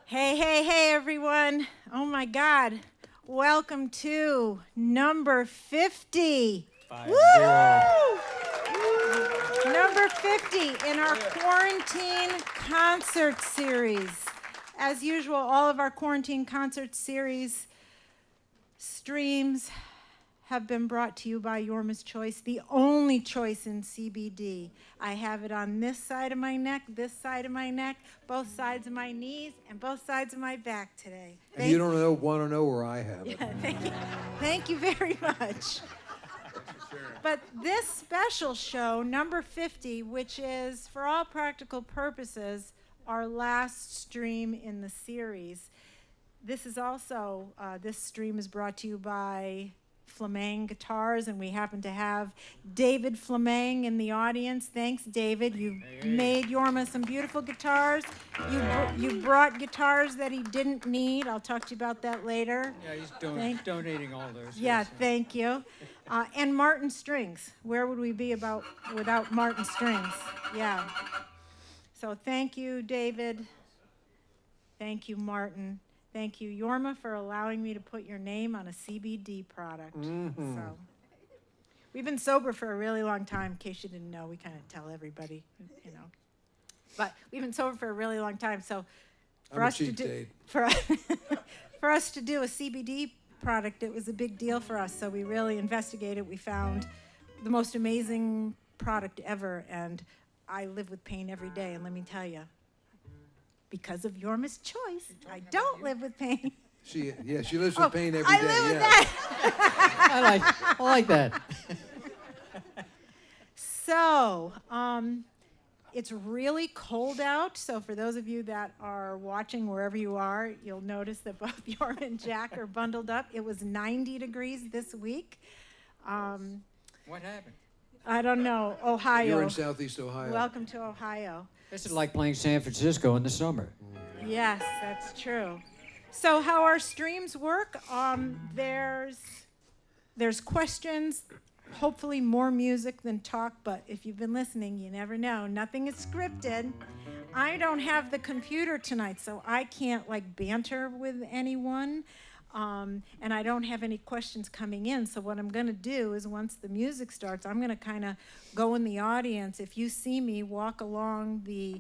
Hey, hey, hey, everyone. Oh, my God. Welcome to number 50. 50. Woo! Number 50 in our quarantine concert series. As usual, all of our quarantine concert series streams have been brought to you by Yorma's Choice, the only choice in CBD. I have it on this side of my neck, both sides of my knees, and both sides of my back today. And you don't want to know where I have it. Yeah, thank you. Thank you very much. But this special show, number 50, which is, for all practical purposes, our last stream in the series, this is also, this stream is brought to you by Flameng Guitars, and we happen to have David Flameng in the audience. Thanks, David. You made Yorma some beautiful guitars. You brought guitars that he didn't need. I'll talk to you about that later. Yeah, he's donating all those. Yeah, yes. thank you. And Martin Strings. Where would we be without Martin Strings? Yeah. So thank you, David. Thank you, Martin. Thank you, Yorma, for allowing me to put your name on a CBD product. Mm-hmm. So we've been sober for a really long time. In case you didn't know, we kind of tell everybody, you know. But we've been sober for a really long time. So for us to do for us to do a CBD product, it was a big deal for us. So we really investigated. We found the most amazing product ever, and I live with pain every day. And let me tell you, because of Yorma's Choice, I don't live with pain. She lives with pain every day. I live with that. I like that. So, it's really cold out. So for those of you that are watching wherever you are, you'll notice that both Yorma and Jack are bundled up. It was 90 degrees this week. What happened? I don't know. Ohio. You're in Southeast Ohio. Welcome to Ohio. This is like playing San Francisco in the summer. Yes, that's true. So how our streams work, there's questions, hopefully more music than talk, but if you've been listening, you never know. Nothing is scripted. I don't have the computer tonight, so I can't banter with anyone. And I don't have any questions coming in. So what I'm going to do is once the music starts, I'm going to kind of go in the audience. If you see me walk along the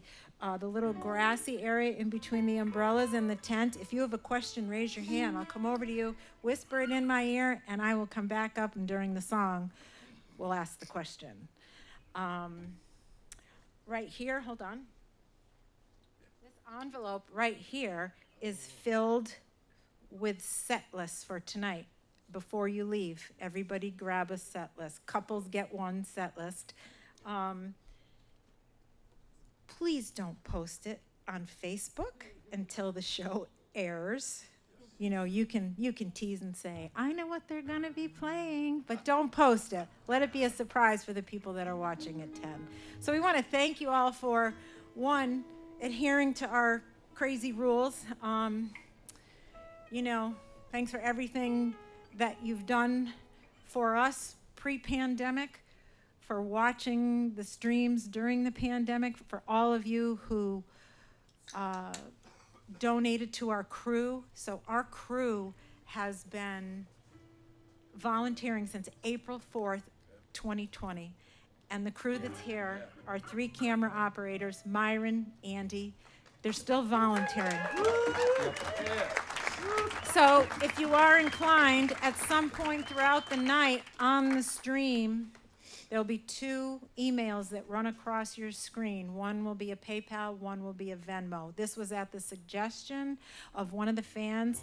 little grassy area in between the umbrellas and the tent, if you have a question, raise your hand. I'll come over to you, whisper it in my ear, and I will come back up, and during the song, we'll ask the question. Right here, hold on. This envelope right here is filled with set lists for tonight. Before you leave, everybody grab a set list. Couples get one set list. Please don't post it on Facebook until the show airs. You know, you can tease and say, I know what they're gonna be playing, but don't post it. Let it be a surprise for the people that are watching at 10. So we want to thank you all for, one, adhering to our crazy rules. You know, thanks for everything that you've done for us pre-pandemic, for watching the streams during the pandemic, for all of you who donated to our crew. So our crew has been volunteering since April 4th, 2020. And the crew that's here are 3 camera operators, Myron, Andy. They're still volunteering. So if you are inclined, at some point throughout the night on the stream, there'll be 2 emails that run across your screen. One will be a PayPal, one will be a Venmo. This was at the suggestion of one of the fans.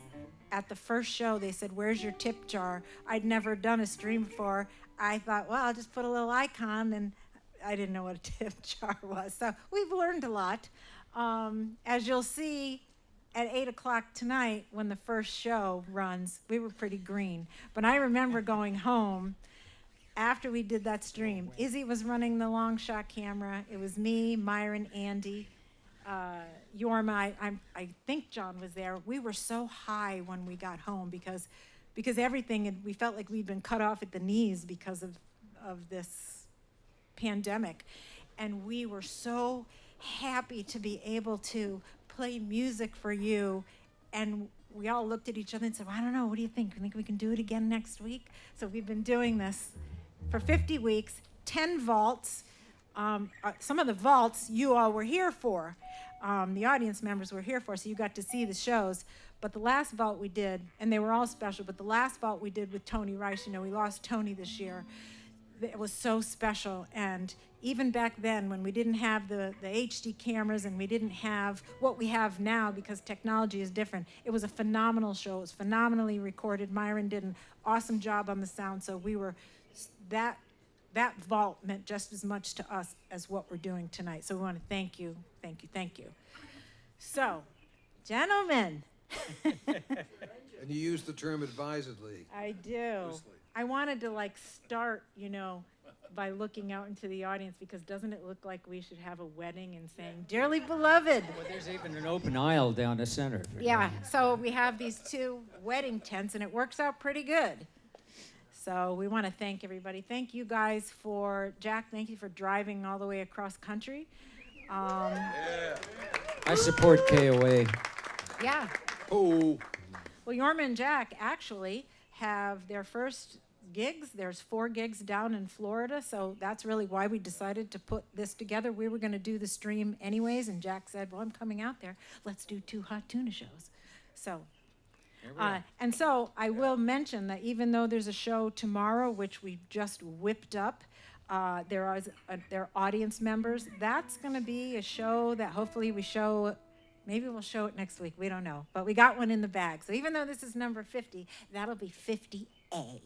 At the first show, they said, where's your tip jar? I'd never done a stream before. I thought, well, I'll just put a little icon, and I didn't know what a tip jar was. So we've learned a lot. As you'll see, at 8 o'clock tonight, when the first show runs, we were pretty green. But I remember going home after we did that stream. Izzy was running the long shot camera. It was me, Myron, Andy, Yorma. I think John was there. We were so high when we got home because everything, we felt like we'd been cut off at the knees because of this pandemic. And we were so happy to be able to play music for you. And we all looked at each other and said, well, I don't know, what do you think? You think we can do it again next week? So we've been doing this for 50 weeks, 10 vaults. Some of the vaults you all were here for. The audience members were here for, so you got to see the shows. But the last vault we did, and they were all special, but the last vault we did with Tony Rice, we lost Tony this year. It was so special. And even back then, when we didn't have the HD cameras and we didn't have what we have now because technology is different, it was a phenomenal show. It was phenomenally recorded. Myron did an awesome job on the sound, so we were, that vault meant just as much to us as what we're doing tonight. So we want to thank you, thank you, thank you. So, gentlemen. And you use the term advisedly. I do. Loosely. I wanted to start, by looking out into the audience, because doesn't it look like we should have a wedding and saying, dearly beloved? Well, there's even an open aisle down the center. Yeah, so we have these 2 wedding tents, and it works out pretty good. So we want to thank everybody. Thank you guys Jack, thank you for driving all the way across country. I support KOA. Yeah. Oh, Well, Yorma and Jack actually have their first gigs. There's 4 gigs down in Florida, so that's really why we decided to put this together. We were going to do the stream anyways, and Jack said, well, I'm coming out there. Let's do 2 Hot Tuna shows. So, and so I will mention that even though there's a show tomorrow, which we just whipped up, there are audience members. That's going to be a show that hopefully we show. Maybe we'll show it next week. We don't know. But we got one in the bag. So even though this is number 50, that'll be 50A.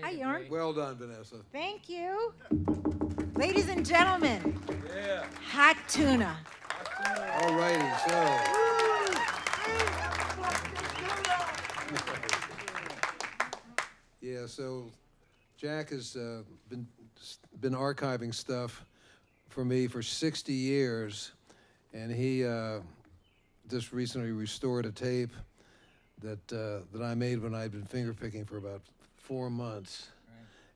Hi, Yorn. well done, Vanessa. Thank you. Ladies and gentlemen, hot tuna. All righty, so. Yeah, so Jack has been archiving stuff for me for 60 years, and he just recently restored a tape that I made when I'd been fingerpicking for about 4 months,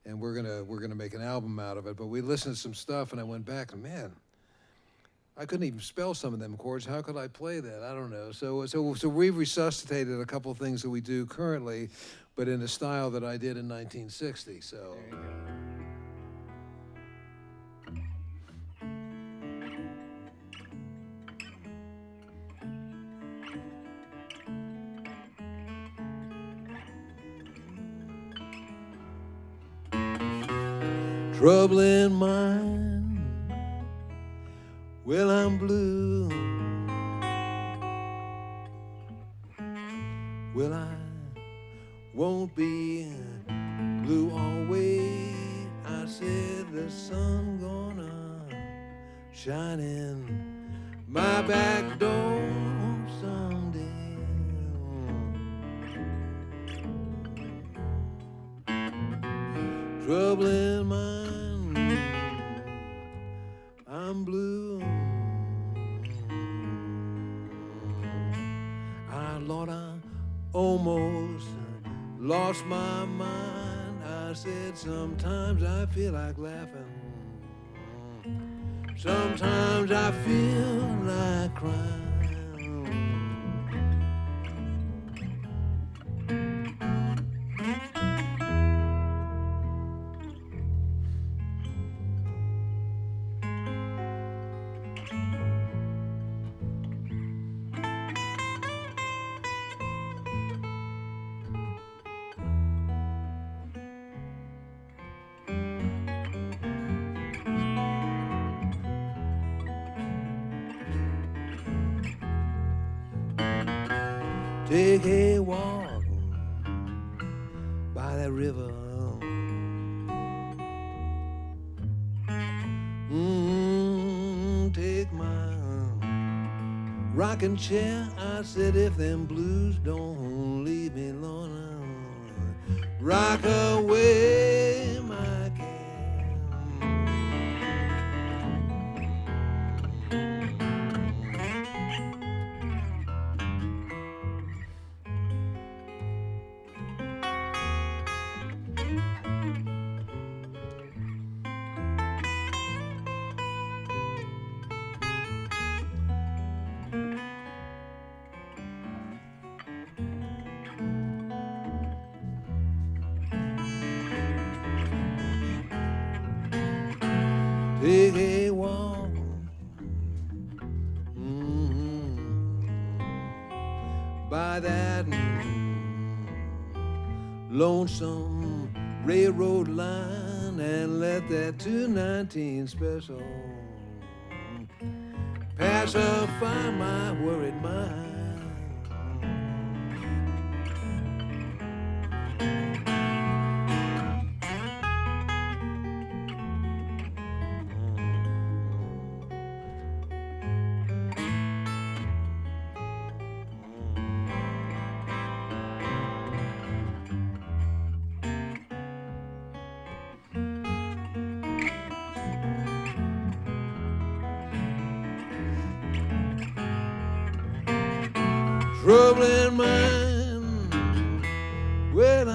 and we're gonna make an album out of it. But we listened to some stuff, and I went back, and man, I couldn't even spell some of them chords. How could I play that? I don't know. So we've resuscitated a couple of things that we do currently, but in a style that I did in 1960. So. There you go. Trouble in mind, well, I'm blue. Well, I won't be blue always. I said the sun gonna shine in my back door someday. Trouble in mind, I'm blue. Lord, I almost lost my mind. I said sometimes I feel like laughing. Sometimes I feel like crying. Take a walk by that river. Take my rocking chair. I said, if them blues don't leave me alone, rock away my care. take a walk. By that lonesome railroad line and let that 219 special pacify my worried mind. Troubling mind, well,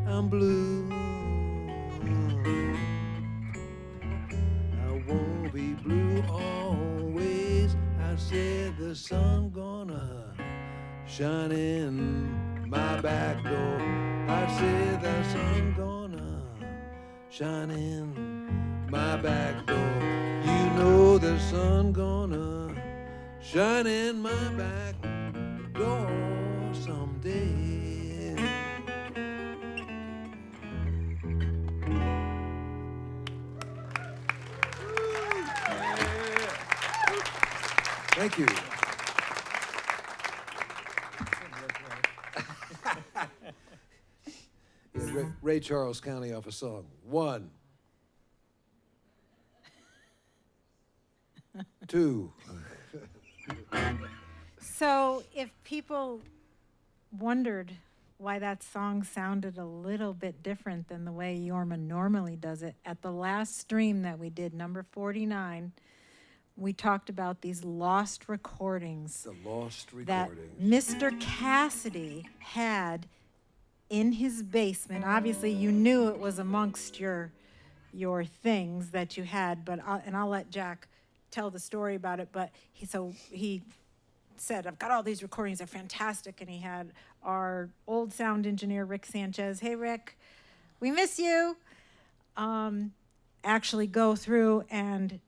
I'm blue. I won't be blue always. I said the sun gonna shine in my back door. I said the sun gonna shine in my back door. You know the sun gonna shine in my back door someday. Thank you. Yeah, Ray Charles County off a song. 1, 2. So if people wondered why that song sounded a little bit different than the way Yorma normally does it, at the last stream that we did, number 49, we talked about these lost recordings The lost that recordings. Mr. Cassidy had in his basement. Obviously, you knew it was amongst your things that you had, but I'll let Jack tell the story about it. But he said, I've got all these recordings, they're fantastic. And he had our old sound engineer, Rick Sanchez, hey, Rick, we miss you, actually go through and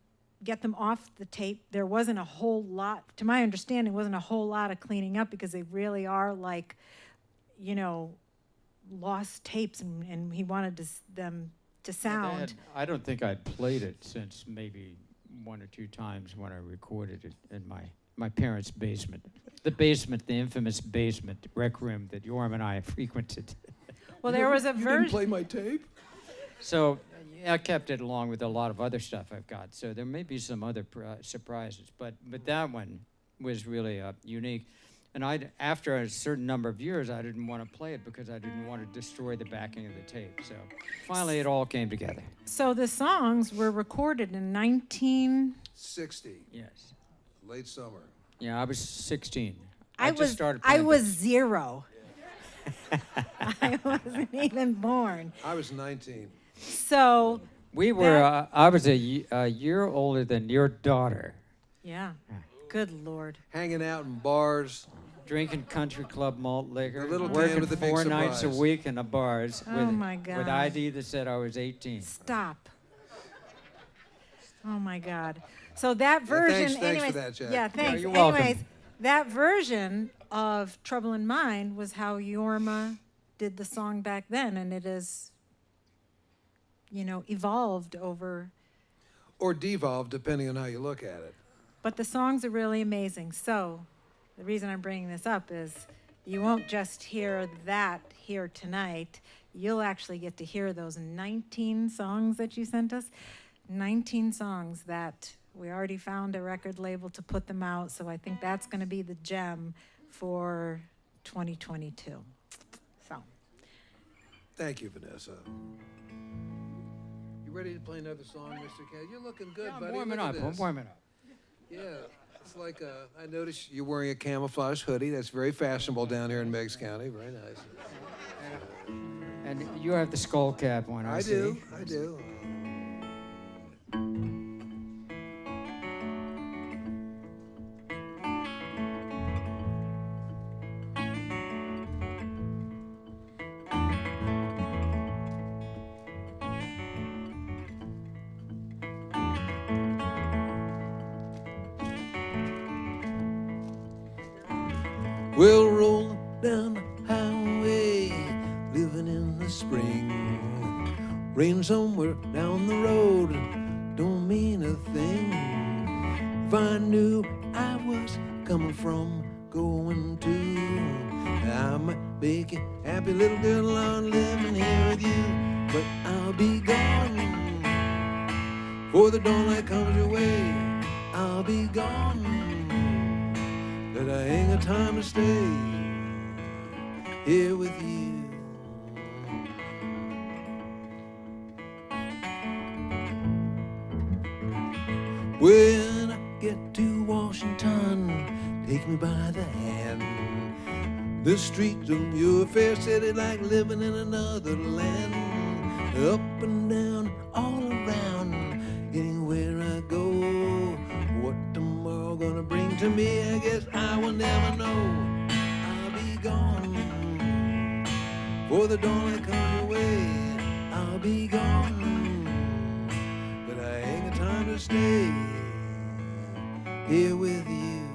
get them off the tape. There wasn't a whole lot, to my understanding, wasn't a whole lot of cleaning up because they really are like, lost tapes, and he wanted them to sound. I don't think I'd played it since maybe 1 or 2 times when I recorded it in my parents' basement. The infamous basement rec room that Yorm and I frequented. Well, there was a You didn't version. play my tape? So I kept it along with a lot of other stuff I've got. So there may be some other surprises, but that one was really unique. And after a certain number of years, I didn't want to play it because I didn't want to destroy the backing of the tape. So finally, it all came together. So the songs were recorded in 60, Yes. late summer. Yeah, I was 16. I just started playing. was 0. I wasn't even born. I was 19. So We were. I was a year older than your daughter. yeah, good Lord. Hanging out in bars. Drinking country club malt liquor, The little can working with the big 4 nights a surprise. week in the bars Oh with, my God. with ID that said I was 18. Stop. Oh my God. So that version, thanks for anyways. that, Jack. Yeah, thanks. you're welcome. Anyways, that version of Trouble in Mind was how Yorma did the song back then, and it has, evolved over. Or devolved, depending on how you look at it. But the songs are really amazing. So the reason I'm bringing this up is you won't just hear that here tonight. You'll actually get to hear those 19 songs that you sent us. 19 songs that we already found a record label to put them out. So I think that's going to be the gem for 2022. So Thank you, Vanessa. You ready to play another song, Mr. Ken? You're looking good, Yeah, I'm buddy. warming Look up. at I'm this. warming up. Yeah, it's like I noticed you're wearing a camouflage hoodie. That's very fashionable down here in Meigs County. Very nice. And you have the skull cap on. I see. I do. Well, rolling down the highway, living in the spring. Rain somewhere down the road don't mean a thing. If I knew I was coming from going to, I might make you happy, little girl, I'm living here with you. But I'll be gone before the dawnlight comes your way. I'll be gone, but I ain't got time to stay here with you. When I get to Washington, take me by the hand. The streets of your fair city like living in another land. Up and down, all around, anywhere I go. What tomorrow gonna bring to me, I guess I will never know. I'll be gone before the dawnlight comes your way. I'll be gone, but I ain't got time to stay here with you.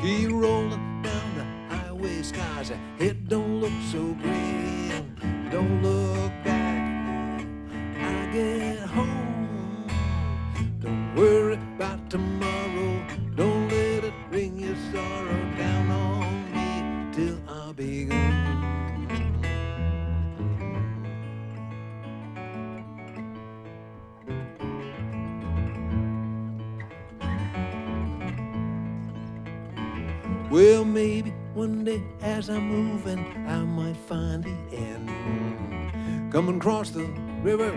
Keep rolling down the highway, skies ahead don't look so green. Don't look back, I get home. Don't worry about tomorrow, don't let it bring your sorrow down on me till I'll be gone. Well, maybe one day as I'm moving, I might find the end. Coming across the river,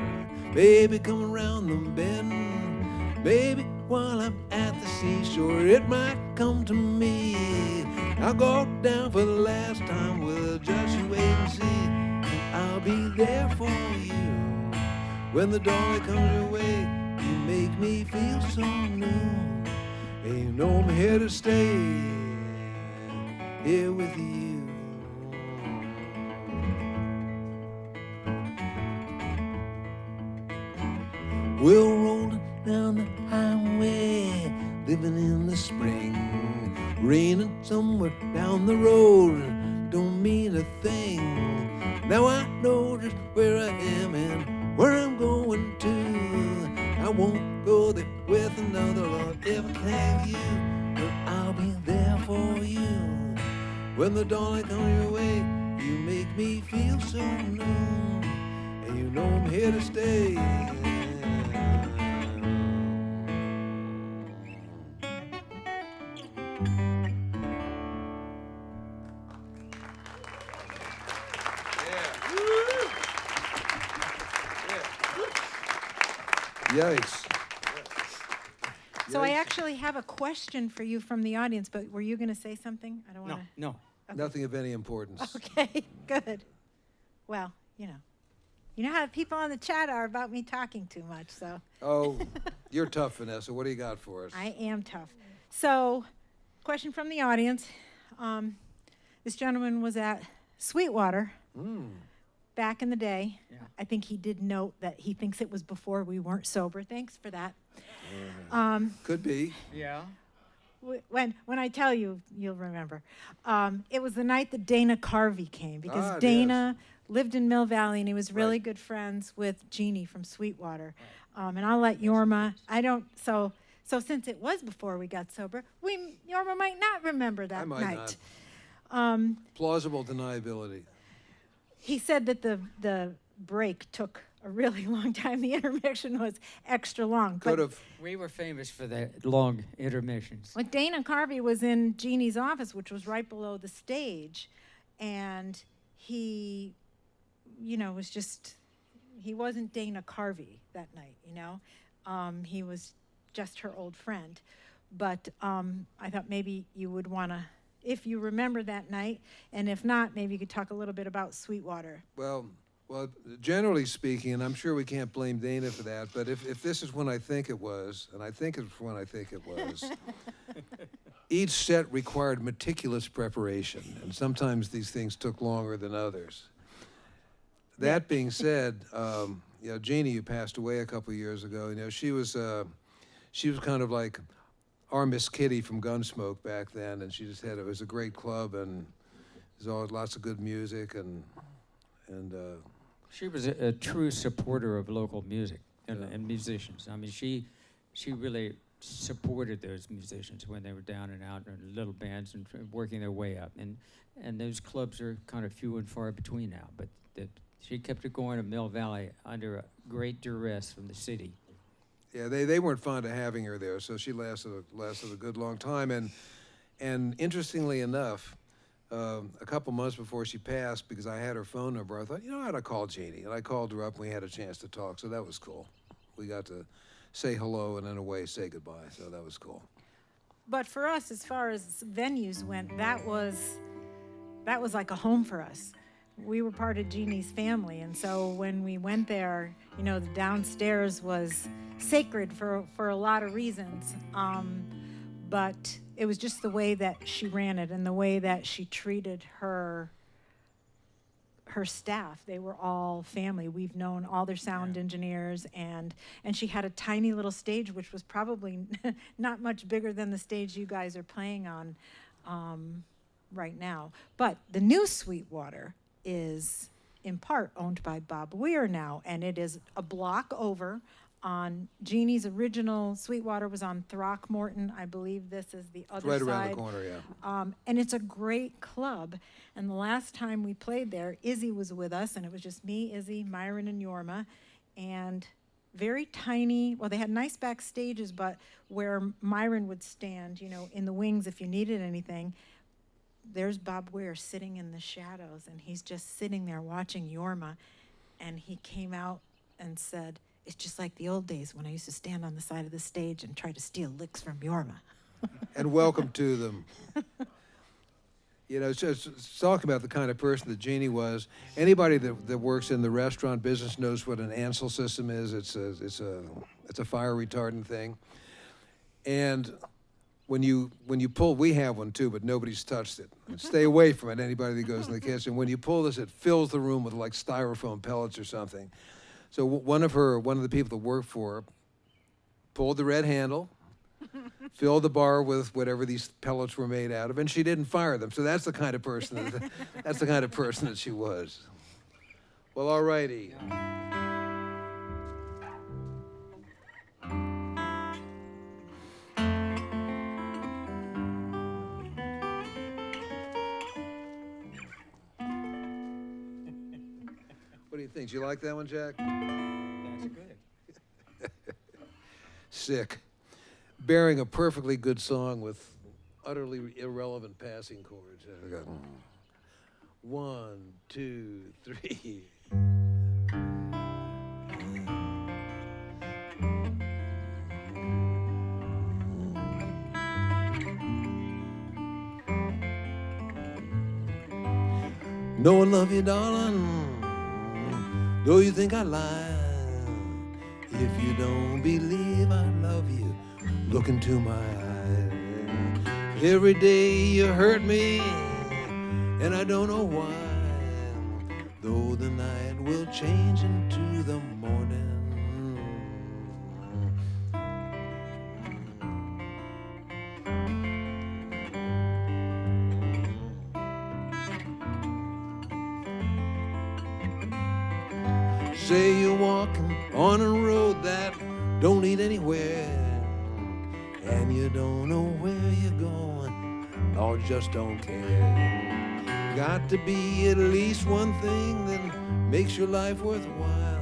maybe coming around the bend. Maybe while I'm at the seashore, it might come to me. I'll go down for the last time, well, just you wait and see. I'll be there for you. When the dawn comes your way, you make me feel so new. And you know I'm here to stay, here with you. We're rolling down the highway, living in the spring. Raining somewhere down the road don't mean a thing. Now I know just where I am and where I'm going to. I won't go there with another love if I can have you, but I'll be there for you. When the dawn comes your way, you make me feel so new, and you know I'm here to stay. Yikes. So I actually have a question for you from the audience, but were you going to say something? I don't No, want to. no. Nothing of any importance. Okay, good. Well, you know how people on the chat are about me talking too much, so. Oh, you're tough, Vanessa. What do you got for us? I am tough. So, question from the audience. This gentleman was at Sweetwater back in the day. Yeah. I think he did note that he thinks it was before we weren't sober. Thanks for that. Could be. Yeah. When I tell you, you'll remember. It was the night that Dana Carvey came, because Ah, Dana lived in Mill Valley, and he was really good friends with Jeannie from Sweetwater. And I'll let Yorma, so since it was before we got sober, Yorma might not remember that I might night. not. Plausible deniability. He said that the break took a really long time. The intermission was extra long. Could but have. We were famous for the long intermissions. Like Dana Carvey was in Jeannie's office, which was right below the stage, and he, was just, he wasn't Dana Carvey that night, he was just her old friend. But I thought maybe you would want to, if you remember that night, and if not, maybe you could talk a little bit about Sweetwater. Well, generally speaking, and I'm sure we can't blame Dana for that, but if this is when I think it was, and I think it's when I think it was, each set required meticulous preparation, and sometimes these things took longer than others. That being said, Jeannie, who passed away a couple of years ago, she was kind of like our Miss Kitty from Gunsmoke back then, and she just it was a great club, and there's always lots of good music, and She was a true supporter of local music and musicians. I mean, she really supported those musicians when they were down and out in little bands and working their way up. And those clubs are kind of few and far between now. But she kept it going in Mill Valley under a great duress from the city. Yeah, they weren't fond of having her there, so she lasted a good long time. And interestingly enough, a couple months before she passed, because I had her phone number, I thought, I ought to call Jeannie. And I called her up, and we had a chance to talk, so that was cool. We got to say hello and in a way say goodbye, so that was cool. But for us, as far as venues went, that was like a home for us. We were part of Jeannie's family, and so when we went there, the downstairs was sacred for a lot of reasons. But it was just the way that she ran it and the way that she treated her staff. They were all family. We've known all their sound engineers, and she had a tiny little stage, which was probably not much bigger than the stage you guys are playing on right now. But the new Sweetwater is in part owned by Bob Weir now, and it is a block over. On Jeannie's original Sweetwater was on Throckmorton. I believe this is the other side. Right around the corner, yeah. And it's a great club. And the last time we played there, Izzy was with us, and it was just me, Izzy, Myron, and Yorma. And very tiny, well, they had nice back stages, but where Myron would stand, in the wings if you needed anything, there's Bob Weir sitting in the shadows, and he's just sitting there watching Yorma. And he came out and said, "It's just like the old days when I used to stand on the side of the stage and try to steal licks from Yorma." And welcome to them. It's talking about the kind of person that Jeannie was. Anybody that works in the restaurant business knows what an Ansel system is. It's a fire retardant thing. And when you pull, we have one too, but nobody's touched it. Stay away from it, anybody that goes in the kitchen. When you pull this, it fills the room with like styrofoam pellets or something. So one of the people that worked for her pulled the red handle, filled the bar with whatever these pellets were made out of, and she didn't fire them. So that's the kind of person that she was. Well, all righty. What do you think? Do you like that one, Jack? That's good. Sick. Bearing a perfectly good song with utterly irrelevant passing chords. I got 1, 2, 3. Know I love you, darling, though you think I lie. If you don't believe I love you, look into my eyes. Every day you hurt me, and I don't know why. Though the night will change into the morning. Say you're walking on a road that don't lead anywhere, and you don't know where you're going, or just don't care. Got to be at least one thing that makes your life worthwhile.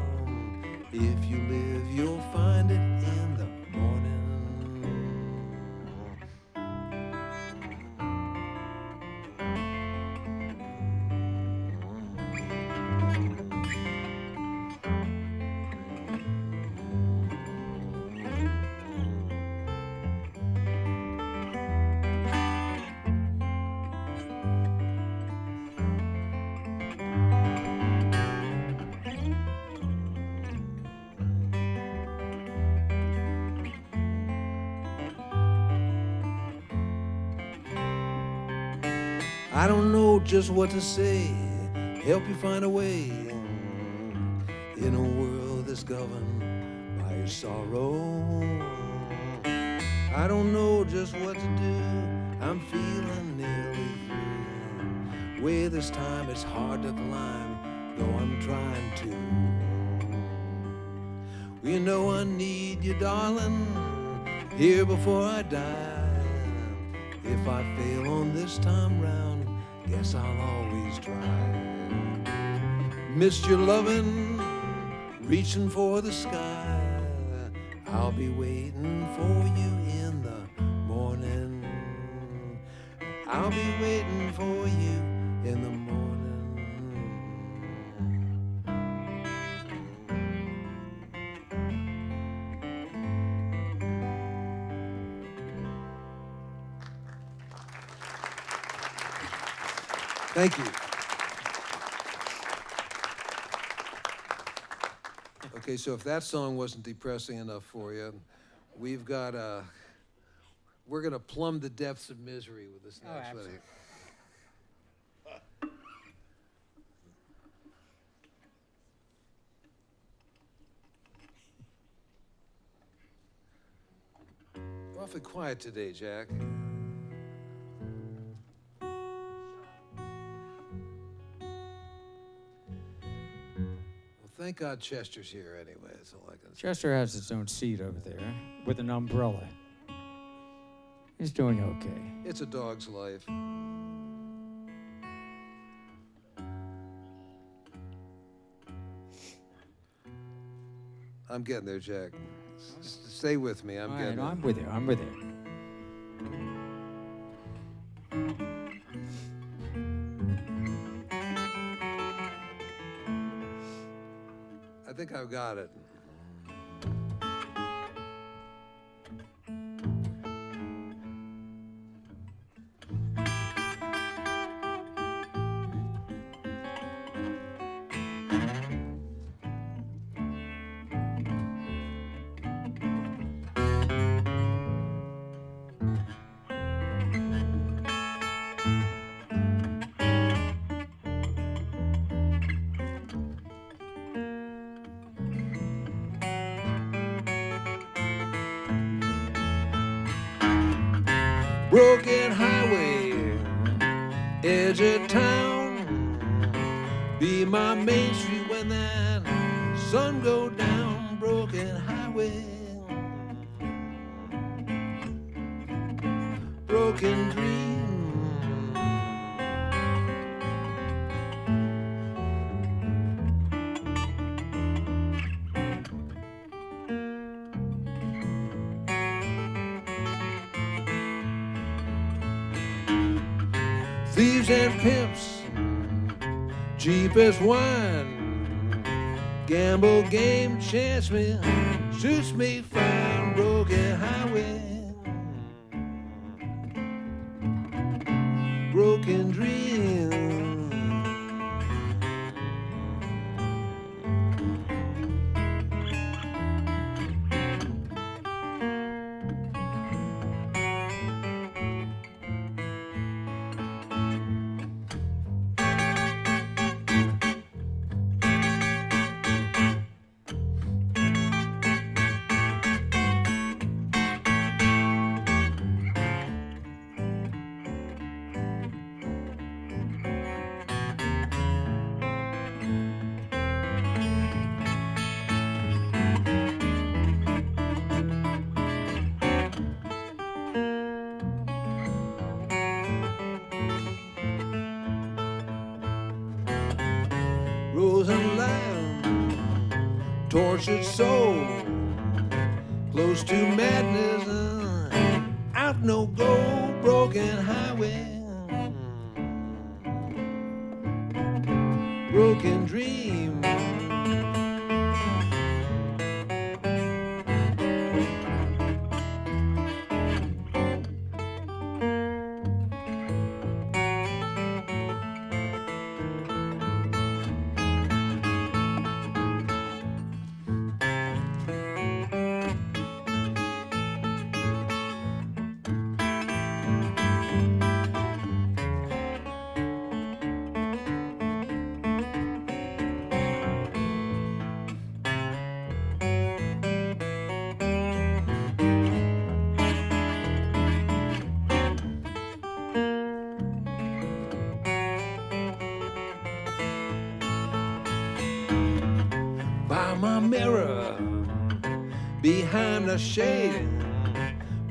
If you live, you'll find it in the morning. I don't know just what to say, help you find a way. in a world that's governed by your sorrow. I don't know just what to do, I'm feeling nearly through. Way this time it's hard to climb, though I'm trying to. You know I need you, darling, here before I die. If I fail on this time round, guess I'll always try. Missed your loving, reaching for the sky. I'll be waiting for you in the morning. I'll be waiting for you in the morning. Thank you. Okay, so if that song wasn't depressing enough for you, we've got we're gonna plumb the depths of misery with this next one. absolutely. Awfully quiet today, Jack. Well, thank God Chester's here anyway, that's all I can say. Chester has his own seat over there with an umbrella. He's doing okay. It's a dog's life. I'm getting there, Jack. Stay with me, I'm All getting right, there. I'm with you. I'm with you. I think I've got it. Broken highway, edge of town. Be my main street when that sun go down. Broken highway, broken dream. Thieves and pimps, cheapest wine. Gamble game, chance me, suits me fine. Broken highway, broken dream. Rose and lamb, tortured soul, close to madness, out no go. Broken highway, broken dream. my mirror, behind the shade,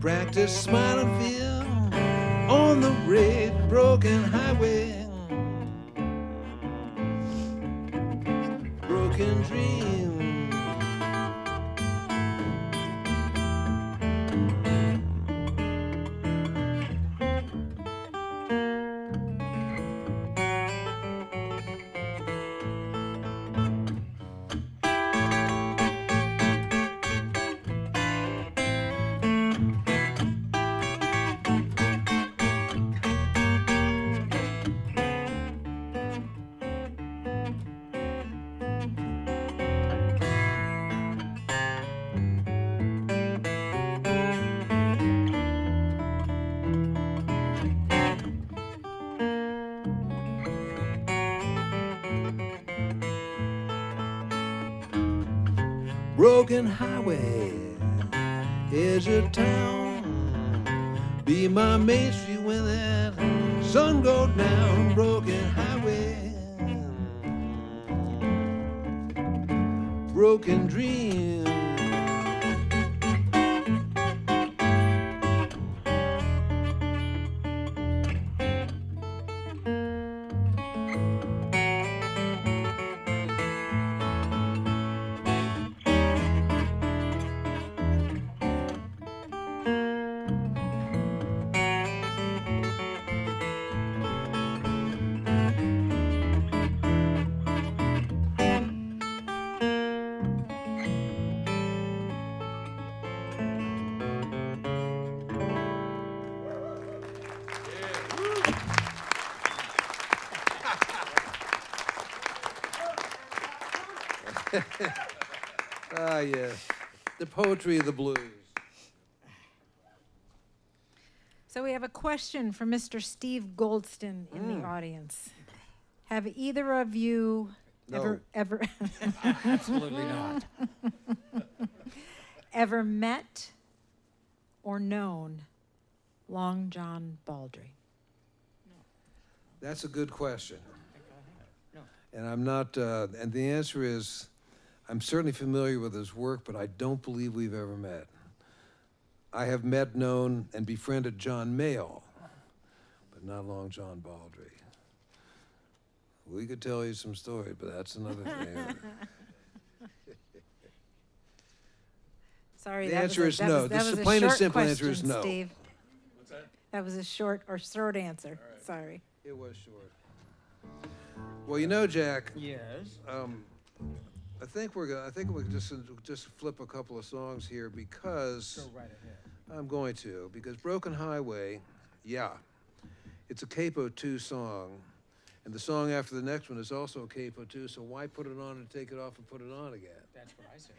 practice smile and feel on the red broken highway, broken dream. Broken highway, edge of town. Be my main street when that sun goes down. Broken highway, broken dream. Ah, yes. The poetry of the blues. So we have a question from Mr. Steve Goldston in the audience. Have either of you No. ever Absolutely not. ever met or known Long John Baldry? That's a good question. No. And I'm not, and the answer is, I'm certainly familiar with his work, but I don't believe we've ever met. I have met, known, and befriended John Mayall, but not Long John Baldry. We could tell you some story, but that's another thing. Sorry, The that answer was is a, that no. was, that This is was the a plain and short simple answer is question, no. Steve. What's that? That was a short answer. Sorry. It was short. Well, you know, Jack, Yes. I think we just flip a couple of songs here because Go right ahead. I'm going to, because Broken Highway, yeah, it's a Capo 2 song, and the song after the next one is also a Capo 2, so why put it on and take it off and put it on again? That's what I said.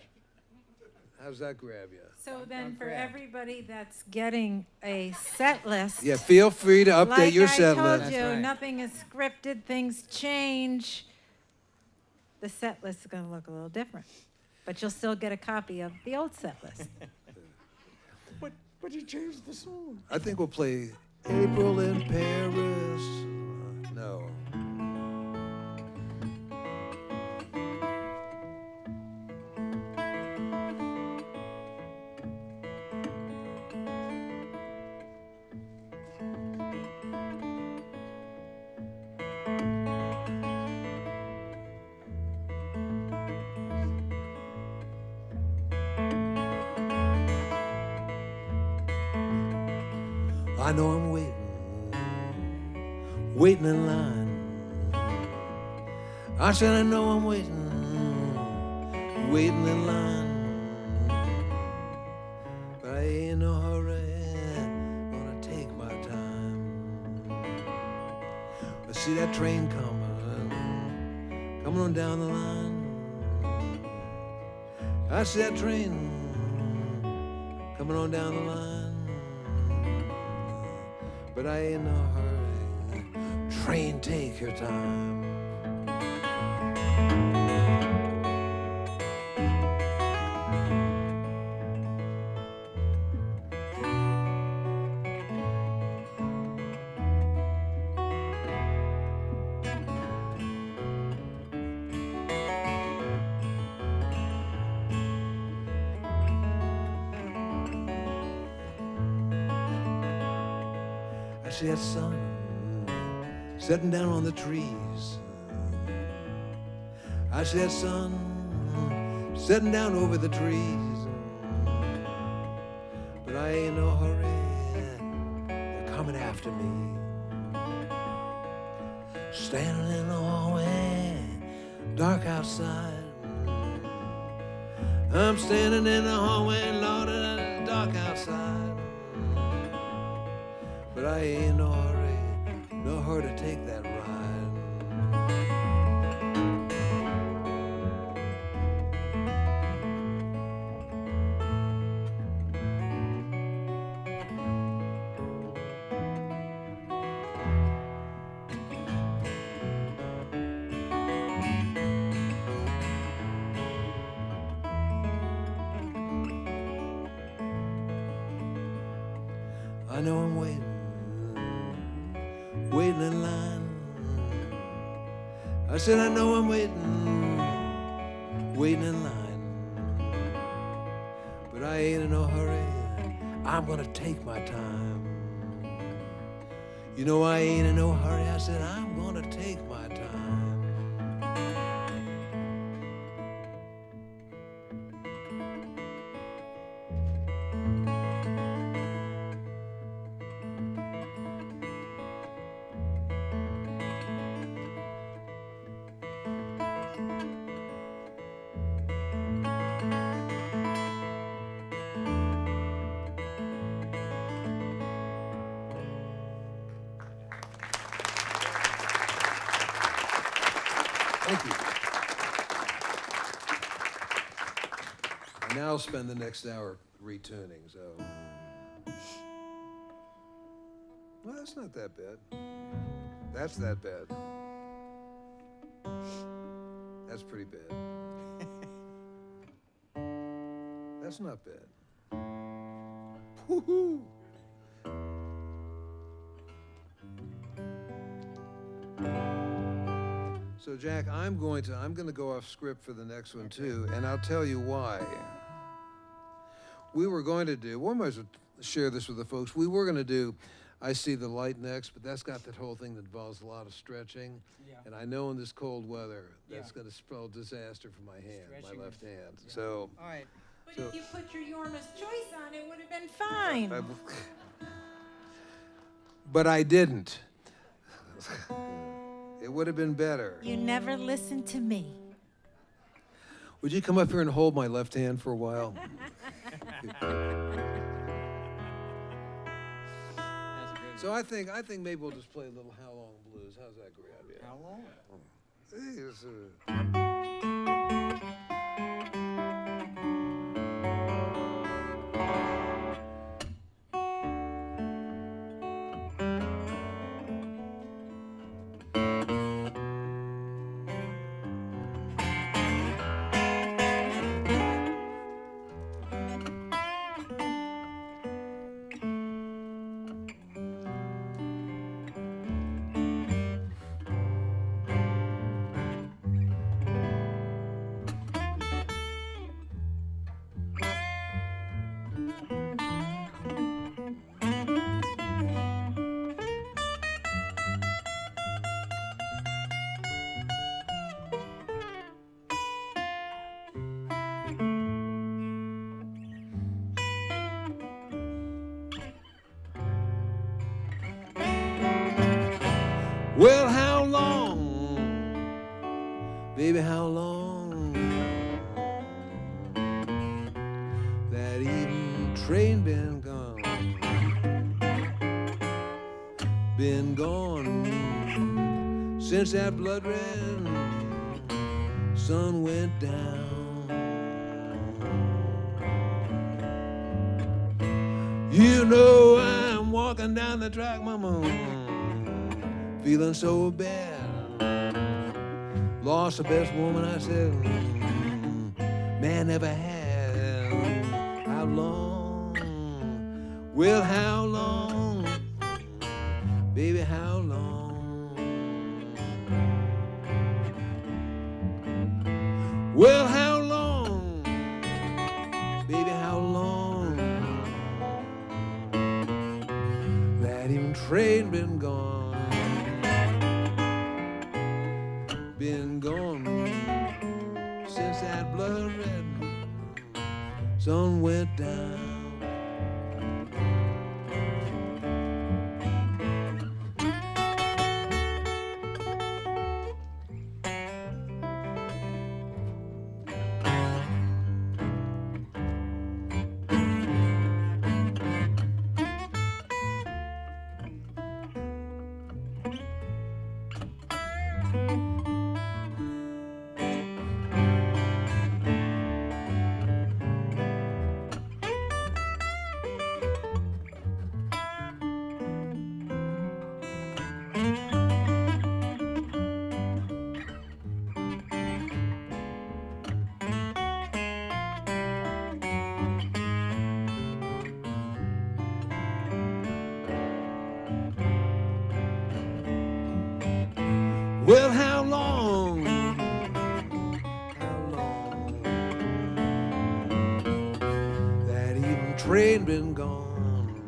How's that grab you? So then for grabbed. everybody that's getting a set list, Yeah, feel free to update like your I set told list. you, That's right. nothing is scripted, things change. The set list is gonna look a little different, but you'll still get a copy of the old set list. But you changed the song. I think we'll play April in Paris. No. I know I'm waiting in line. I said I know I'm waiting in line. But I ain't in no hurry, gonna take my time. I see that train coming on down the line. I see that train coming on down the line. But I ain't in no hurry. Train, take your time. said, son, sitting down on the trees. I said, son, sitting down over the trees. But I ain't in no hurry, they're coming after me. Standing in the hallway, dark outside. I'm standing in the hallway, Lord, and it's dark outside. But I ain't in no hurry to take that ride. I know I'm waiting in line. I said I know I'm waiting in line. But I ain't in no hurry, I'm gonna take my time. You know I ain't in no hurry, I said I'm gonna take my time. Thank you. I now spend the next hour retuning, so. Well, that's not that bad. That's that bad. That's pretty bad. That's not bad. Woo-hoo. So Jack, I'm going to go off script for the next one too, and I'll tell you why. We might as well share this with the folks. We were going to do I See the Light next, but that's got that whole thing that involves a lot of stretching. Yeah. And I know in this cold weather, that's going to spell disaster for my hand, my left hand. Yeah. So. All right. But if you put your Yorma's Choice on, it would have been fine. But I didn't. It would have been better. You never listened to me. Would you come up here and hold my left hand for a while? So I think maybe we'll just play a little How Long Blues. How's that great idea? How long? Hey, it's, well, how long, baby, how long that evening train been gone since that blood red sun went down. You know I'm walking down the track, mama, feeling so bad. Lost the best woman I said man never had. How long? Well, how long? Baby, how long? Well, how long? Baby, how long? That even train been gone. Been gone since that blood red sun went down. Well, how long? How long? That even train been gone.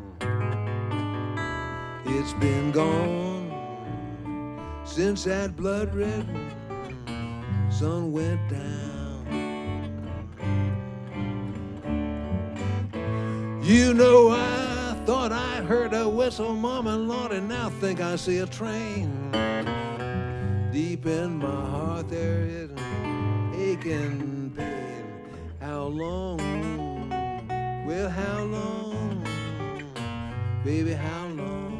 It's been gone since that blood red sun went down. You know, I thought I heard a whistle, Mama, Lord, and now think I see a train. Deep in my heart there is an aching pain. How long? Well, how long? Baby, how long?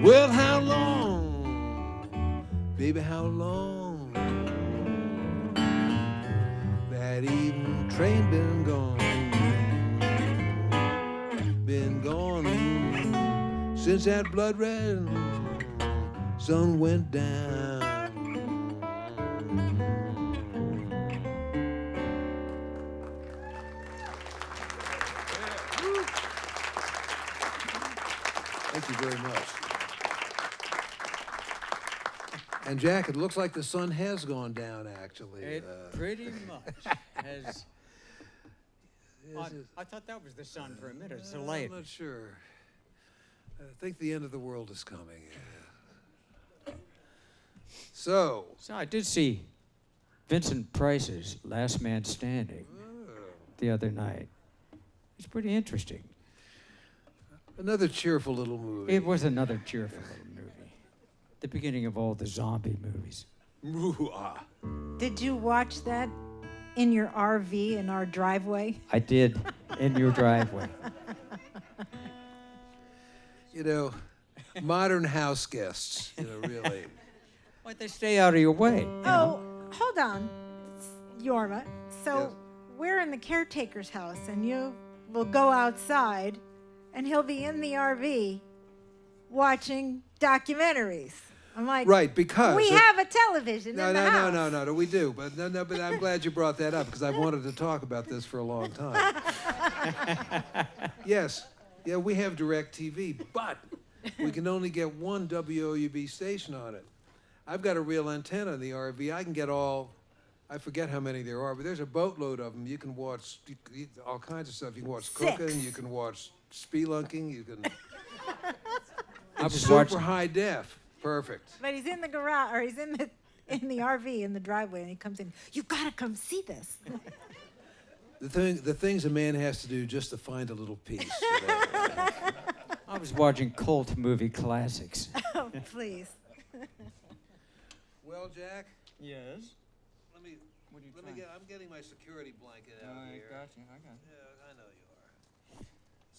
Well, how long, baby, how long? That evening train been gone. Been gone since that blood red sun went down. Thank you very much. And Jack, it looks like the sun has gone down, actually. It pretty much has. I thought that was the sun for a minute. It's a light. I'm not sure. I think the end of the world is coming. So I did see Vincent Price's Last Man Standing the other night. It's pretty interesting. another cheerful little movie. It was another cheerful little movie. The beginning of all the zombie movies. Ooh-ah. Did you watch that in your RV in our driveway? I did, in your driveway. You know, modern house guests, you know, really. Why'd they stay out of your way? Oh, hold on, Yorma. So Yes. we're in the caretaker's house, and you will go outside, and he'll be in the RV watching documentaries. I'm like, Right, because we have a television no, in the no, house. no, we do, but but I'm glad you brought that up because I've wanted to talk about this for a long time. Yes, yeah, we have DirecTV, but we can only get one WOUB station on it. I've got a real antenna in the RV. I can get all, I forget how many there are, but there's a boatload of them. You can watch all kinds of stuff. You can watch 6. cooking, you can watch spelunking, you can. I was Super watching. high def. Perfect. But he's in the garage, or he's in the RV in the driveway, and he comes in. You've got to come see this. The things a man has to do just to find a little peace. I was watching cult movie classics. Oh, please. Well, Jack, Yes. let me What are you I'm getting my security blanket out here. I got you. Yeah, I know you are.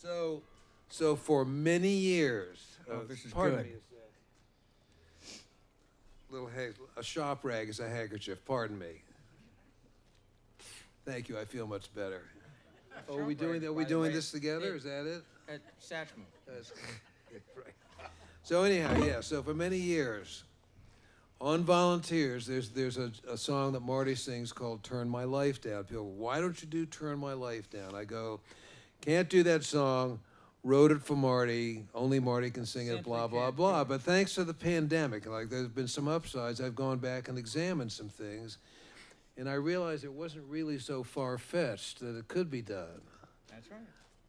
So for many years, Oh, this is pardon good. me a shop rag is a handkerchief. Pardon me. Thank you. I feel much better. Oh, are we Shop rag, doing? Are by we the doing way, this together? it- Is that it? Satchmo. That's right. So anyhow, yeah. So for many years, on Volunteers, there's a song that Marty sings called "Turn My Life Down." People, go, why don't you do "Turn My Life Down"? I go, can't do that song. Wrote it for Marty. Only Marty can sing it. Simply Blah blah can't blah. do it. But thanks to the pandemic, like there's been some upsides. I've gone back and examined some things, and I realized it wasn't really so far-fetched that it could be done. That's right.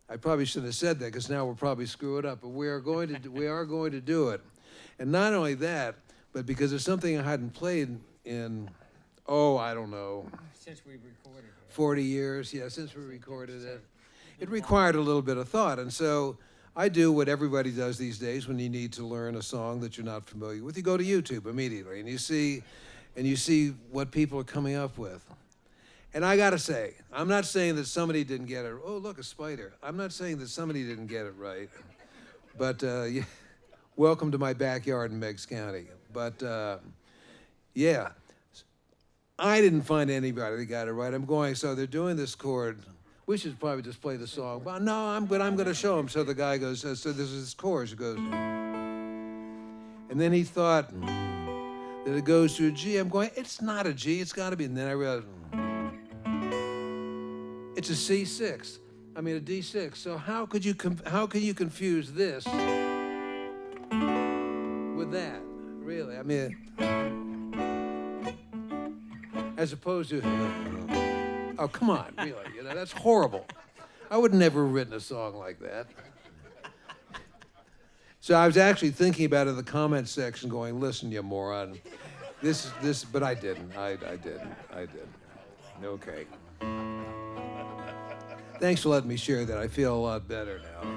I probably shouldn't have said that because now we'll probably screw it up. But we are going to do it, and not only that, but because it's something I hadn't played in, I don't know, Since we recorded it. 40 years. Yeah, since we recorded it, it required a little bit of thought, and so I do what everybody does these days when you need to learn a song that you're not familiar with. You go to YouTube immediately, and you see what people are coming up with. And I gotta say, I'm not saying that somebody didn't get it. Oh, look, a spider. I'm not saying that somebody didn't get it right. But yeah, welcome to my backyard in Meigs County. But yeah, I didn't find anybody that got it right. So they're doing this chord. We should probably just play the song. But no, I'm going to show him. So the guy goes, so this is this chorus. It goes, and then he thought that it goes to a G. I'm going, it's not a G. It's got to be. And then I realized, it's a C6. I mean a D6. So how can you confuse this with that? Really? I mean, as opposed to, oh come on, really? You know that's horrible. I would never have written a song like that. So I was actually thinking about it in the comments section, going, "Listen, you moron, this," but I didn't. I didn't. Okay. Thanks for letting me share that. I feel a lot better now.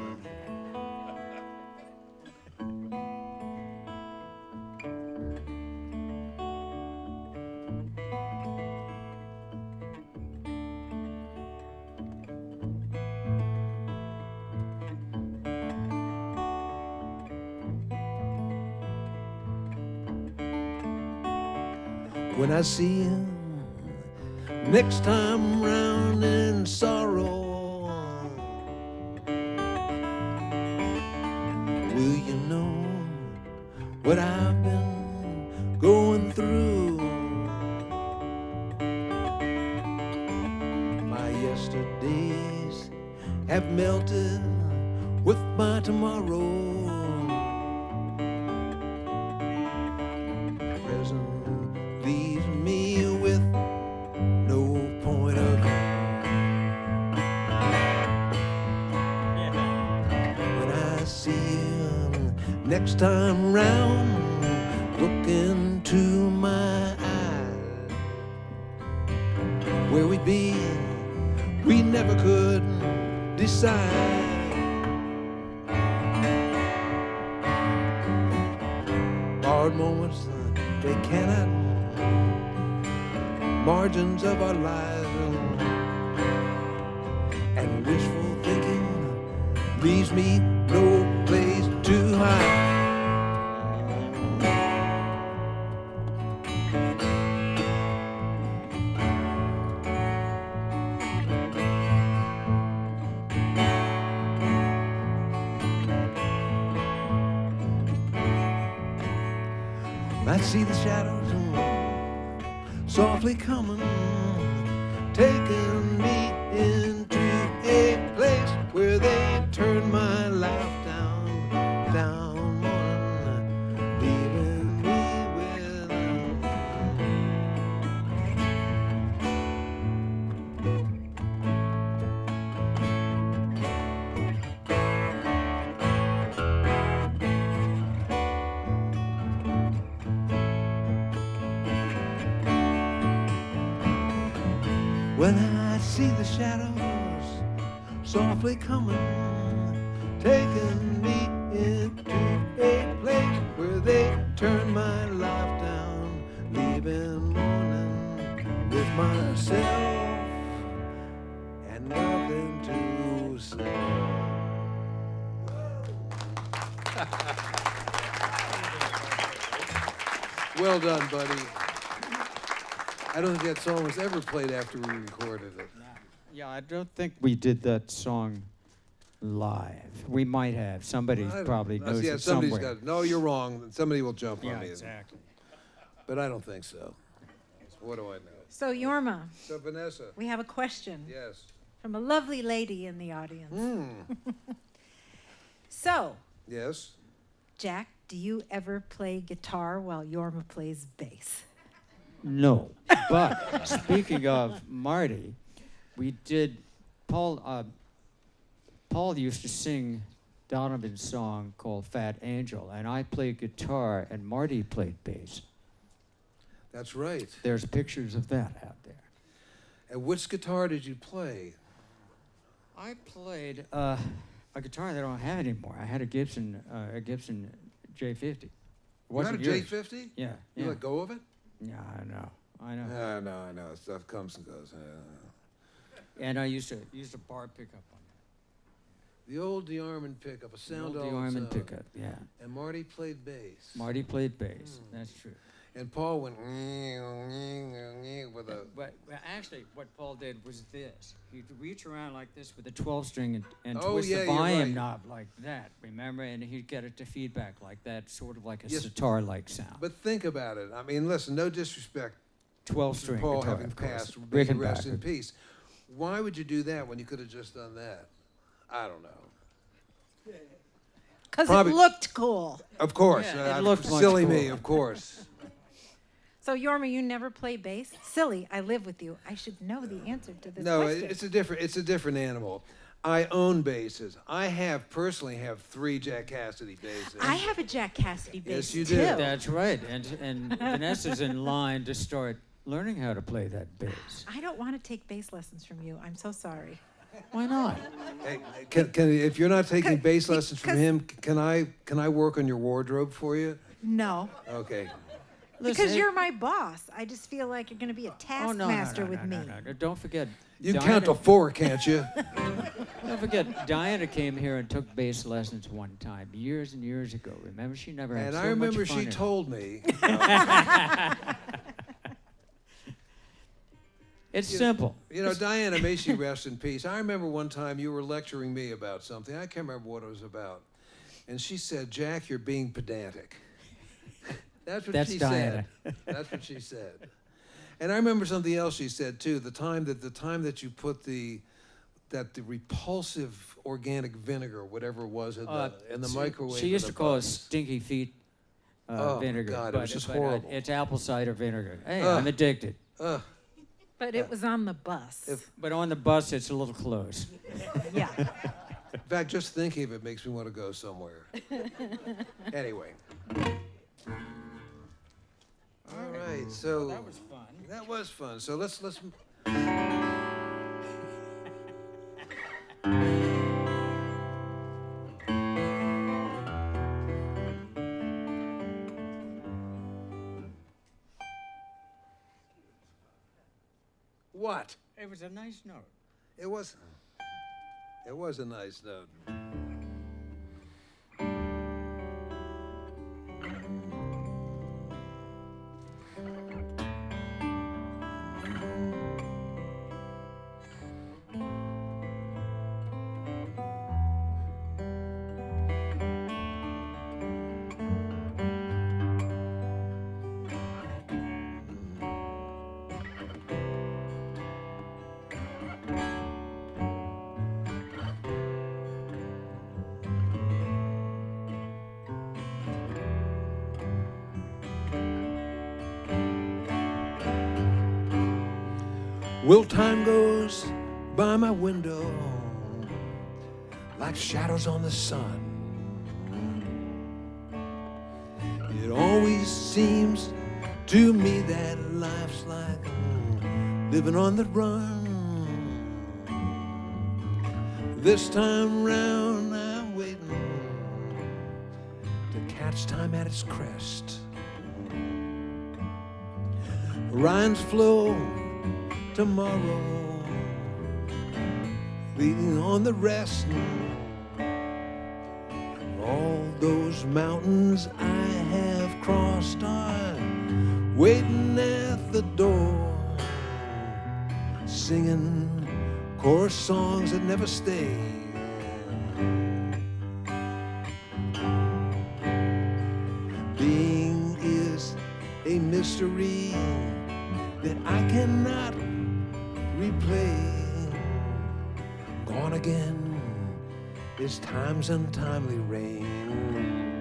When I see you next time round in sorrow, will you know what I've been going through? My yesterdays have melted with my tomorrow. Present leaves me with no point of view. When I see you next time round, look into my eyes. Where we'd be, we never could decide. Hard moments, they cannot margins of our lives, and wishful thinking leaves me no place to hide. I see the shadows softly coming, taking me into a place where they turn my life down, morning, leaving me with when I see the shadows softly coming, taking me into a place where they turn my life down, leaving morning with myself and nothing to say. Well done, buddy. I don't think that song was ever played after we recorded it. Yeah, I don't think we did that song live. We might have. Somebody probably knows Yeah, it somebody's somewhere. got it. No, you're wrong. Somebody will jump Yeah, on me. exactly. But I don't think so. What do I know? So Yorma, So, Vanessa. we have a question Yes. from a lovely lady in the audience. Hmm. So, Yes. Jack, do you ever play guitar while Yorma plays bass? No. But speaking of Marty, we did. Paul used to sing Donovan's song called Fat Angel, and I played guitar, and Marty played bass. That's right. There's pictures of that out there. And which guitar did you play? I played a guitar that I don't have anymore. I had a Gibson J50. You had a J50? Yeah. You yeah. let go of it? Yeah, I know. I know. I know. Stuff comes and goes. And I used a bar pickup on The old DeArmond pickup, a that. sound The all old its DeArmond own. pickup, yeah. And Marty played bass. Marty played bass. That's true. And Paul went with a. But actually, what Paul did was this. He'd reach around like this with a 12-string and Oh, twist yeah, the you're volume right. knob like that, remember? And he'd get it to feedback like that, sort of like a Yes. sitar-like sound. But think about it. I mean, listen, no disrespect 12-string to Paul guitar, having of course. passed, may he Rickenbacker. rest in peace. Why would you do that when you could have just done that? I don't know. Because Probably- it looked cool. Of course. Yeah, it looked much silly me, cooler. of course. So Yorma, you never play bass? Silly, I live with you. I should know the answer to this No, question. it's a different animal. I own basses. I personally have 3 Jack Cassidy basses. I have a Jack Cassidy bass Yes, you too. do. That's right. And Vanessa's in line to start learning how to play that bass. I don't want to take bass lessons from you. I'm so sorry. Why not? Hey, if you're not taking bass lessons from 'cause- him, can I work on your wardrobe for you? No. Okay. Because Listen, you're my boss. I just feel like you're going to be a oh, taskmaster with me. No. Don't forget. You can Diana, count to 4, can't you? Don't forget, Diana came here and took bass lessons one time, years and years ago. Remember, she never had And so I remember much fun she in- told me. It's simple. You know, Diana, may she rest in peace. I remember one time you were lecturing me about something. I can't remember what it was about. And she said, Jack, you're being pedantic. That's what That's she Diana. said. That's what she said. And I remember something else she said too. The time that you put the repulsive organic vinegar, whatever it was, in the microwave. She in used the to call it box. stinky feet Oh, vinegar. God, it was just horrible. It's apple cider vinegar. Hey, Ugh. I'm addicted. Ugh. But it was on the bus. But on the bus, it's a little close. Yeah. In fact, just thinking of it makes me want to go somewhere. Anyway. All right, so That was fun. that was fun. So let's What? It was a nice note. It was a nice note. Well, time goes by my window like shadows on the sun. It always seems to me that life's like living on the run. This time round I'm waiting to catch time at its crest. Rhines flow tomorrow, leading on the rest. All those mountains I have crossed are waiting at the door, singing chorus songs that never stay. Being is a mystery that I cannot replay. Gone again is time's untimely rain.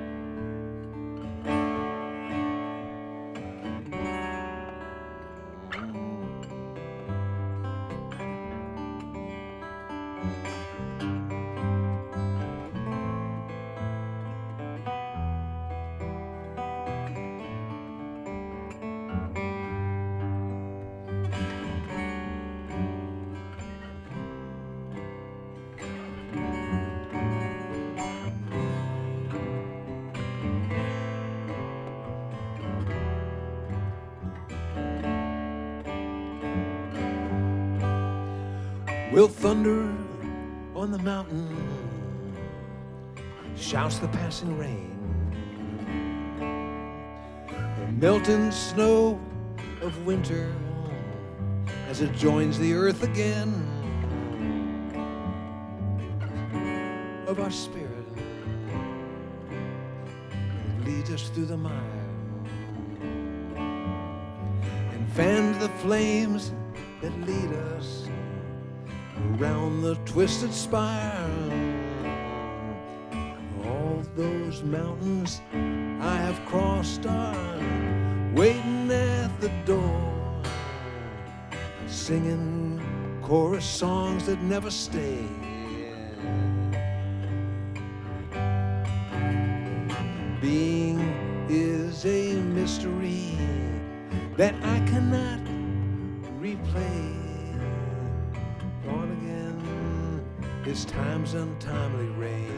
Will thunder on the mountain, shouts the passing rain. The melting snow of winter as it joins the earth again. Of our spirit, it leads us through the mire and fans the flames that lead us around the twisted spire. All those mountains I have crossed are waiting at the door, singing chorus songs that never stay. Being is a mystery that I cannot replay. Gone again is time's untimely rain.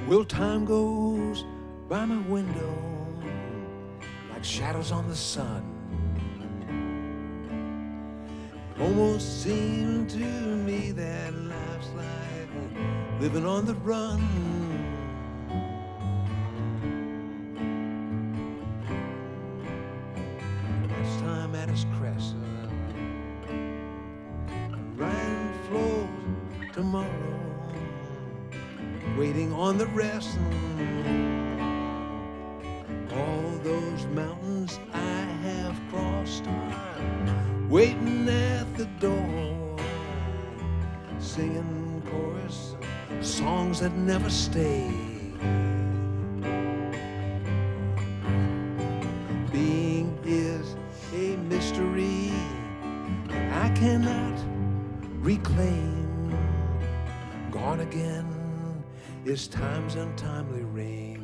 Well, time goes by my window like shadows on the sun. Almost seemed to me that life's like living on the run. It's time at its crest, rain flows tomorrow, waiting on the rest. All those mountains I have crossed are waiting at the door, singing chorus songs that never stay. Being is a mystery I cannot reclaim. Gone again is time's untimely rain.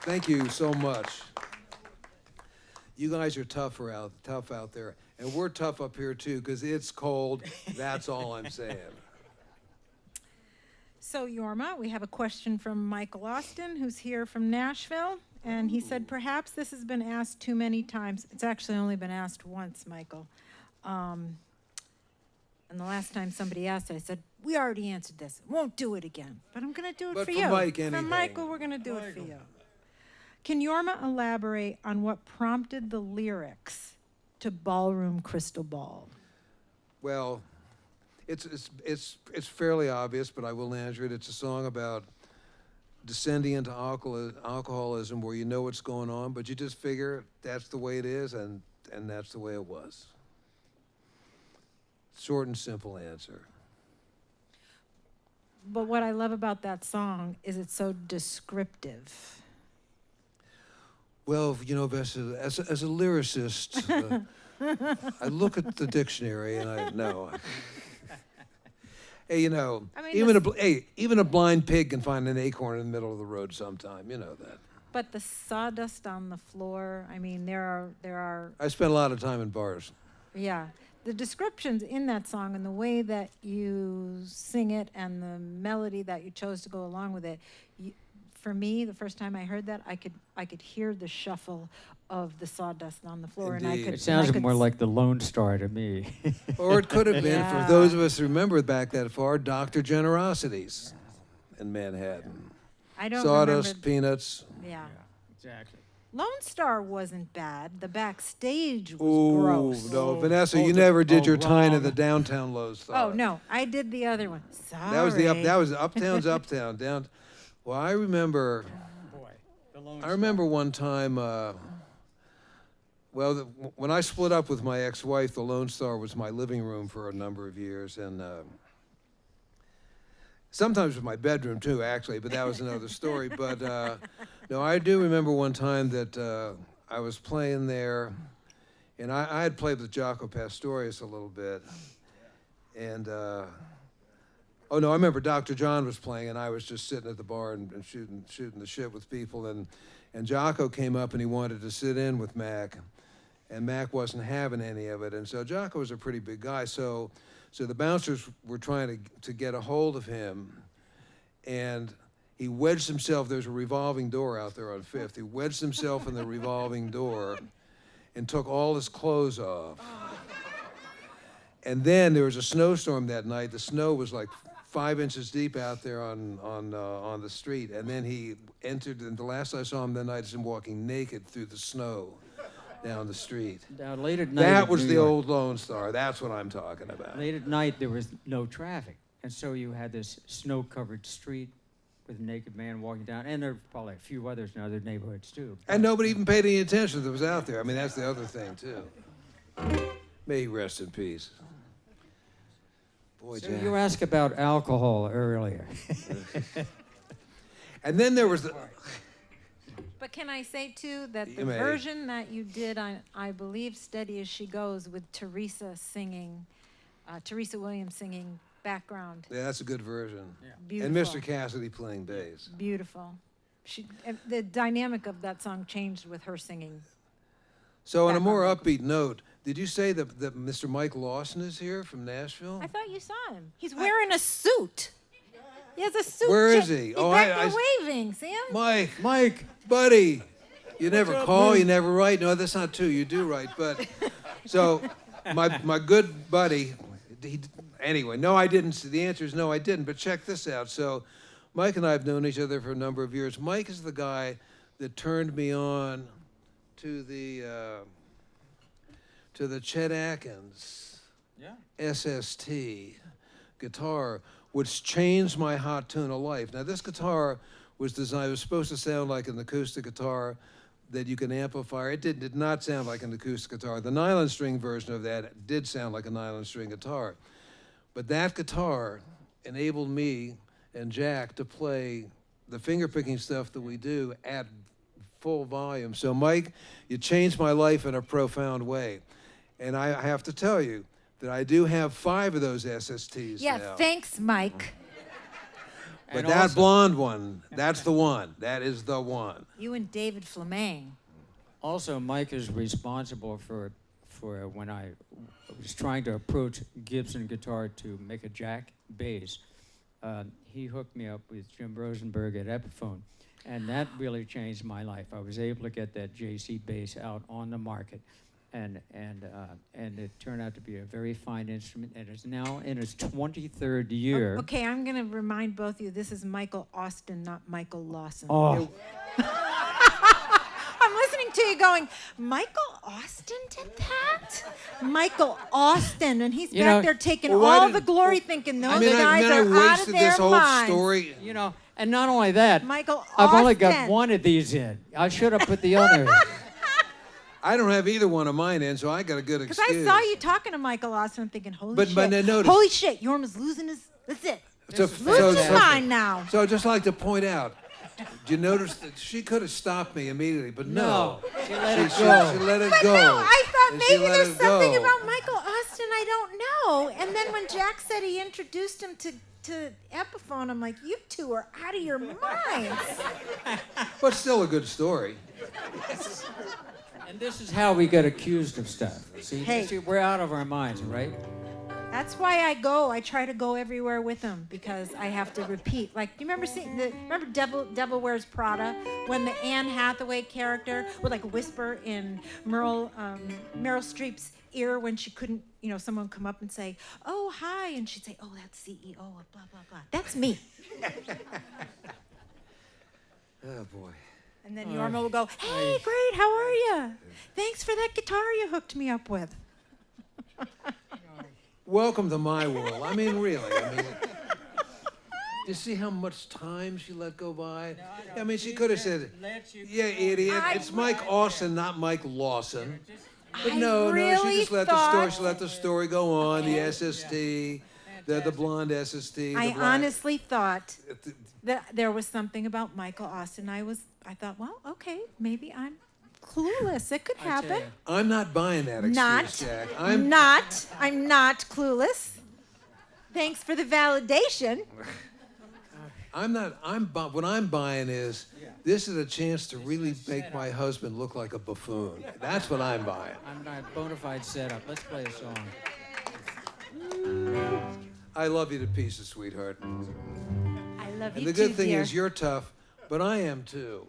Thank you so much. You guys are tough out there, and we're tough up here too, because it's cold. That's all I'm saying. So, Yorma, we have a question from Michael Austin, who's here from Nashville. And he said, perhaps this has been asked too many times. It's actually only been asked once, Michael. And the last time somebody asked, I said, we already answered this. Won't do it again. But I'm going to do it But for for you. Mike, For anything. Michael, we're going to do it for you. Can Yorma elaborate on what prompted the lyrics to Ballroom Crystal Ball? Well, it's fairly obvious, but I will answer it. It's a song about descending into alcoholism where you know what's going on, but you just figure that's the way it is, and that's the way it was. Short and simple answer. But what I love about that song is it's so descriptive. Well, you know, as a lyricist, I look at the dictionary and I know. Hey, you know, I mean, even a blind pig can find an acorn in the middle of the road sometime. You know that. But the sawdust on the floor, I mean, there are, I spent a lot of time in bars. yeah. The descriptions in that song and the way that you sing it and the melody that you chose to go along with it, for me, the first time I heard that, I could hear the shuffle of the sawdust on the floor, and I Indeed. could. It sounds and I could more like the Lone Star to me. Or it could have been, Yeah. for those of us who remember back that far, Dr. Generosities in Manhattan. I don't Sawdust, remember. peanuts. Yeah. Exactly. Lone Star wasn't bad. The backstage was Ooh, gross. no, Vanessa, Oh, you never did oh, your time wrong. in the downtown Lone Star. Oh no, I did the other one. Sorry. That was uptown's uptown, down. Well, I remember Boy, the Lone I remember one time, when I split up with my ex-wife, the Lone Star was my living room for a number of years, and sometimes it was my bedroom too, actually, but that was another story. But no, I do remember one time that I was playing there, and I had played with Jaco Pastorius a little bit, and oh no, I remember Dr. John was playing, and I was just sitting at the bar and shooting the shit with people, and Jaco came up and he wanted to sit in with Mac, and Mac wasn't having any of it, and so Jaco was a pretty big guy, so the bouncers were trying to get a hold of him, and he wedged himself. There's a revolving door out there on Fifth. He wedged himself in the revolving door, and took all his clothes off. And then there was a snowstorm that night. The snow was like 5 inches deep out there on the street. And then he entered, and the last I saw him that night is him walking naked through the snow down the street. Now, late at night. That in was New the York, old Lone Star. That's what I'm talking about. Late at night, there was no traffic, and so you had this snow-covered street with a naked man walking down, and there were probably a few others in other neighborhoods too. And nobody even paid any attention that was out there. I mean, that's the other thing, too. May he rest in peace. Boy, So Jack. you asked about alcohol earlier. And then there was the... But can I say too that the You may. version that you did on, I believe, "Steady as She Goes" with Teresa singing, Teresa Williams singing background. Yeah, that's a good version. Beautiful. And Mr. Cassidy playing bass. Beautiful. The dynamic of that song changed with her singing. So on a more Background upbeat note, did you say that Mr. Mike Lawson is here from Nashville? I thought you saw him. He's wearing a suit. He has a suit. Where is ja- he? He's Oh, back I- there waving. See him? Mike, buddy, you never call, you never write. No, that's not true. You do write, but so my good buddy. Anyway, no, I didn't. The answer is no, I didn't. But check this out. So, Mike and I have known each other for a number of years. Mike is the guy that turned me on to the Chet Atkins SST guitar, which changed my hot tune of life. Now, this guitar was designed, it was supposed to sound like an acoustic guitar that you can amplify. It did not sound like an acoustic guitar. The nylon string version of that did sound like a nylon string guitar. But that guitar enabled me and Jack to play the finger-picking stuff that we do at full volume. So, Mike, you changed my life in a profound way. And I have to tell you that I do have 5 of those SSTs Yeah, now. thanks, Mike. But And that also- blonde one, that's the one. That is the one. You and David Fleming. Also, Mike is responsible for when I was trying to approach Gibson guitar to make a Jack bass. He hooked me up with Jim Rosenberg at Epiphone, and that really changed my life. I was able to get that JC bass out on the market, and it turned out to be a very fine instrument, and it's now in its 23rd year. Okay, I'm going to remind both of you, this is Michael Austin, not Michael Lawson. Oh, I'm listening to you going, Michael Austin did that? Michael Austin, and he's You back know, there taking well, why all did- the glory, thinking those guys I are out of wasted their this whole minds. story. you know, and not only that, Michael I've only got Austin. one of these in. I should have put the other in. I don't have either one of mine in, so I got a good Because excuse. I saw you talking to Michael Austin, I'm thinking, holy But shit. notice- Holy shit, Yorma's losing his, that's it. So, Losing his mind now. So I'd just like to point out, did you notice that she could have stopped me immediately, but no. She let it She go. let it But go. no, I thought And she maybe let there's it something go. about Michael Austin I don't know. And then when Jack said he introduced him to Epiphone, I'm like, you two are out of your minds. But still a good story. And this is how we get accused of stuff. See, Hey. see, we're out of our minds, right? That's why I try to go everywhere with him, because I have to repeat. Like, you remember remember Devil Wears Prada, when the Anne Hathaway character would like whisper in Meryl Streep's ear when she couldn't, someone come up and say, "Oh, hi," and she'd say, "Oh, that's CEO of blah blah blah." That's me. Oh boy. And then Yorma will go, "Hey, great, how are you? Thanks for that guitar you hooked me up with." Welcome to my world. I mean, really. You see how much time she let go by? I mean, she could have said, "Yeah, idiot. It's Mike Austin, not Mike Lawson." But I no, she really just let the story. thought- She let the story go on. The SST, the blonde SST. I the black, honestly thought that there was something about Michael Austin. I thought, well, okay, maybe I'm clueless. It could happen. I'm not buying that excuse, Not, Jack. I'm not clueless. Thanks for the validation. I'm not. What I'm buying is this is a chance to really make my husband look like a buffoon. That's what I'm buying. I'm not bona fide setup. Let's play a song. I love you to pieces, sweetheart. I love you And the too, good thing dear. is you're tough, but I am too.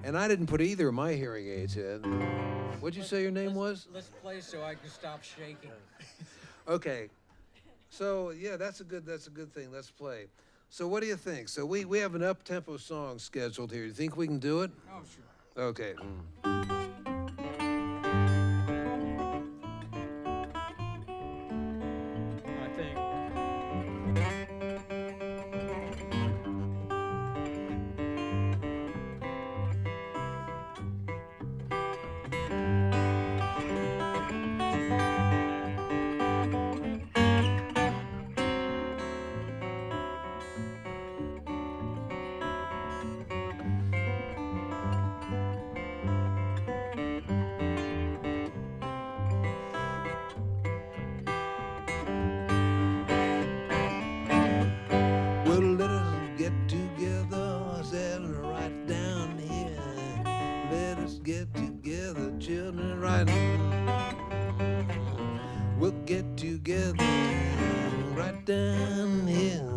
And I didn't put either of my hearing aids in. What'd you say your name was? Let's play so I can stop shaking. Okay. So yeah, that's a good thing. Let's play. So what do you think? So we have an up-tempo song scheduled here. You think we can do it? Oh, sure. Okay. I think. Well, let us get together, settle right down here. Let us get together, children, right now. We'll get together right down here.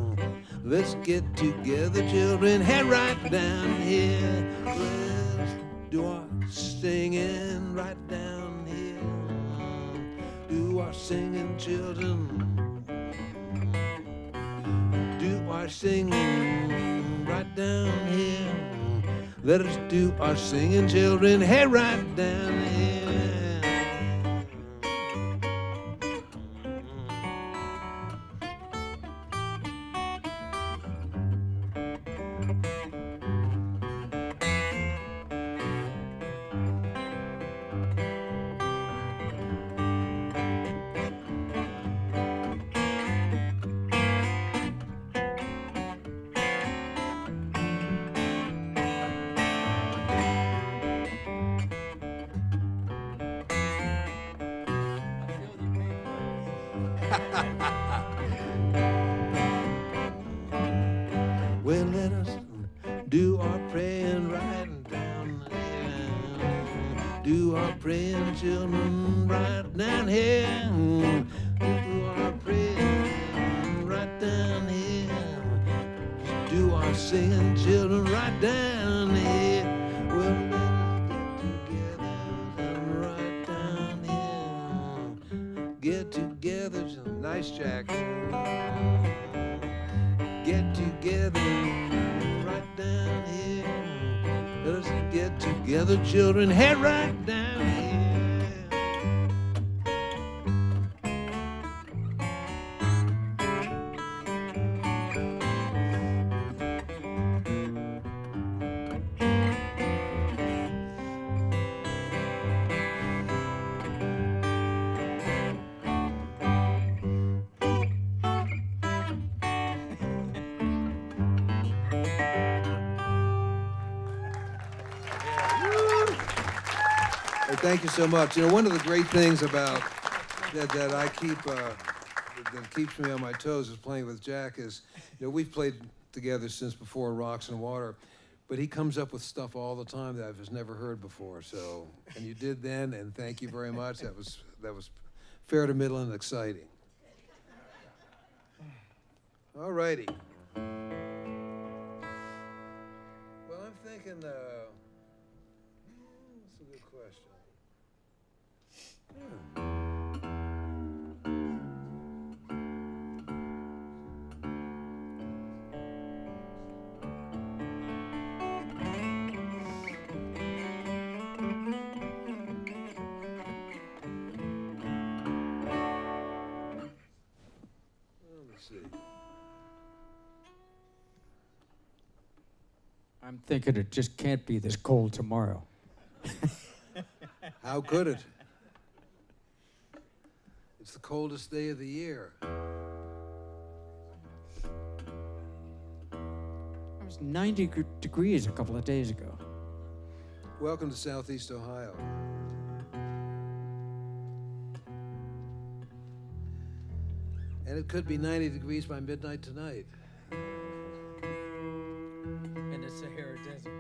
Let's get together, children, head right down here. Let's do our singing right down here. Do our singing, children. Do our singing right down here. Let us do our singing, children. Hey, right down here. Well, let us do our praying right down here. Do our praying, children, right down here. Do our praying right down here. Do our singing, children, right down here. Well, let us get Jack. Get together right down here. Let us get together, children. Head right down here. Hey, thank you so much. You know, one of the great things about that I keep that keeps me on my toes is playing with Jack is, you know, we've played together since before Rocks and Water, but he comes up with stuff all the time that I've just never heard before. So, and you did then, and thank you very much. That was fair to middle and exciting. All righty. Well, I'm thinking. That's a good question. Let's see. I'm thinking it just can't be this cold tomorrow. How could it? It's the coldest day of the year. It was 90 degrees a couple of days ago. Welcome to Southeast Ohio. And it could be 90 degrees by midnight tonight. In the Sahara Desert.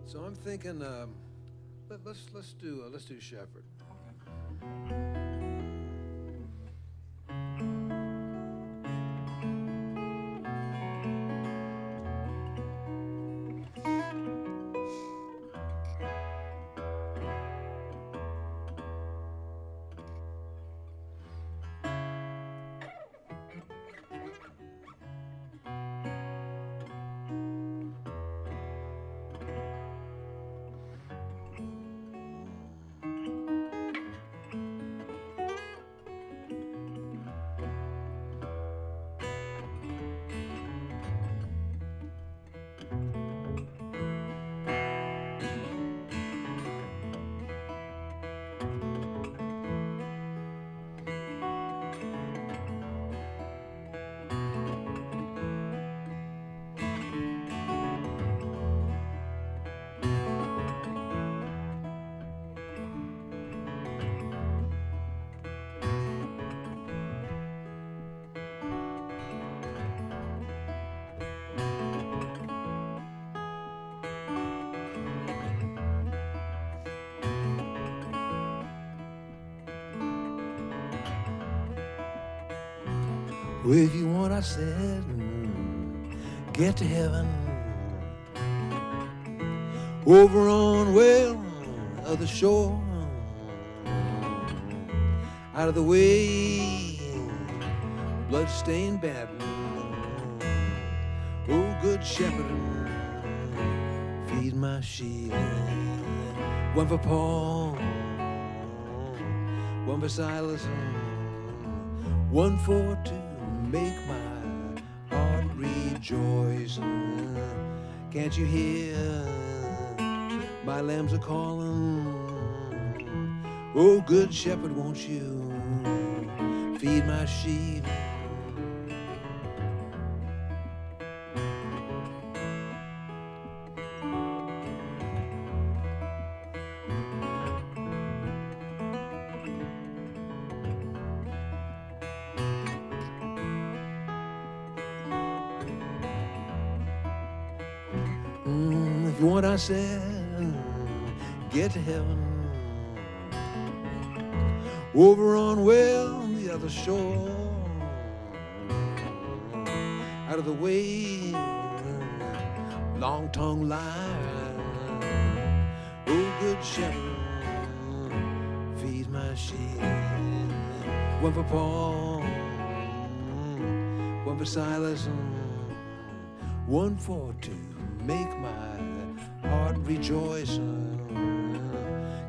So I'm thinking, let's do Shepherd. Well, if you want, I said, get to heaven. Over on, well, other shore. Out of the way, blood-stained Babylon. Oh, good shepherd, feed my sheep. One for Paul, one for Silas, one for two. Make my heart rejoice. Can't you hear my lambs are calling? Oh, good shepherd, won't you feed my sheep? If you want, I said, get to heaven. over on, well, the other shore, out of the way, long-tongued liar, oh, good shepherd, feed my sheep. One for Paul, one for Silas, one for to make my heart rejoice.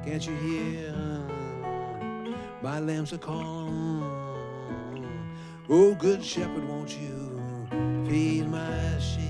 Can't you hear my lambs are calling? Oh, good shepherd, won't you feed my sheep?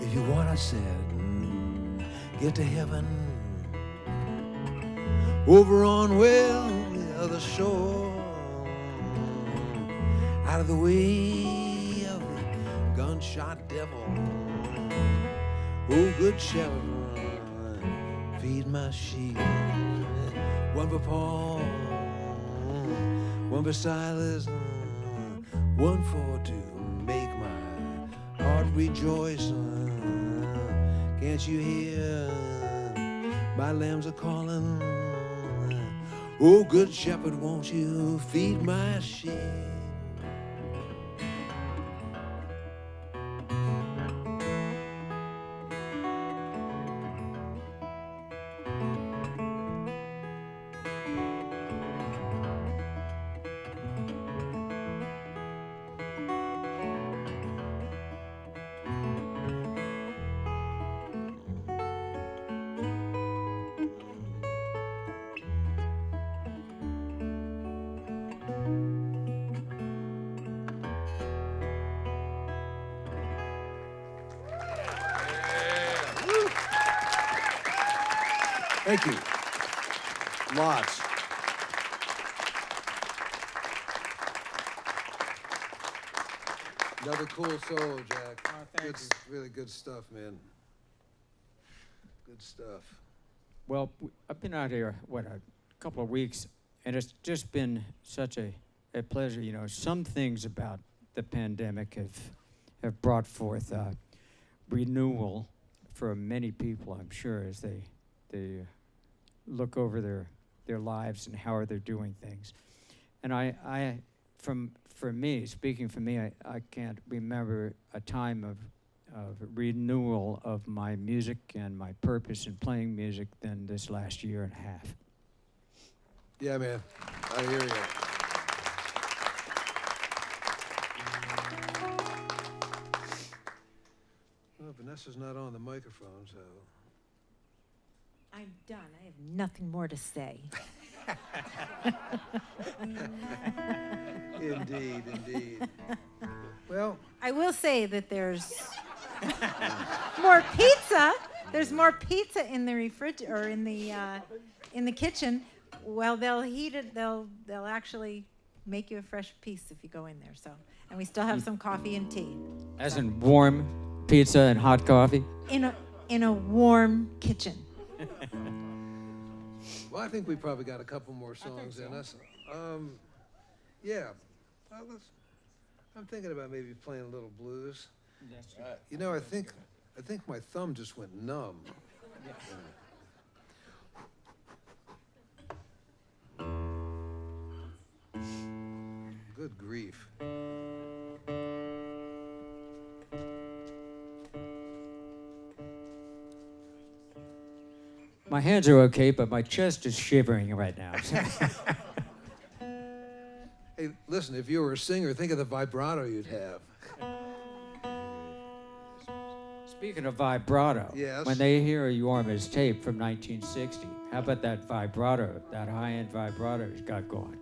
If you want, I said, get to heaven, over on, well, the other shore, out of the way of the gunshot devil. Oh, good shepherd, feed my sheep. One for Paul, one for Silas, one for to make my heart rejoice. Can't you hear? My lambs are calling. Oh, good shepherd, won't you feed my sheep? Thank you. Lots. Another cool solo, Jack. Oh, thank you. Really good stuff, man. Good stuff. Well, I've been out here, a couple of weeks, and it's just been such a pleasure. You know, some things about the pandemic have brought forth renewal for many people, I'm sure, as they look over their lives and how are they doing things. And for me, speaking for me, I can't remember a time of renewal of my music and my purpose in playing music than this last year and a half. Yeah, man. I hear you. Well, Vanessa's not on the microphone, so. I'm done. I have nothing more to say. Indeed, indeed. Well, I will say that there's more pizza. There's more pizza in the refrigerator or in the kitchen. Well, they'll heat it. They'll actually make you a fresh piece if you go in there. So, and we still have some coffee and tea. As in warm pizza and hot coffee? In a warm kitchen. well, I think we probably got a couple more songs in us. Yeah. Well, I'm thinking about maybe playing a little blues. You know, I think my thumb just went numb. Good grief. My hands are okay, but my chest is shivering right now. Hey, listen, if you were a singer, think of the vibrato you'd have. Speaking of vibrato, Yes. when they hear a Yorma's tape from 1960, how about that vibrato, that high-end vibrato he's got going?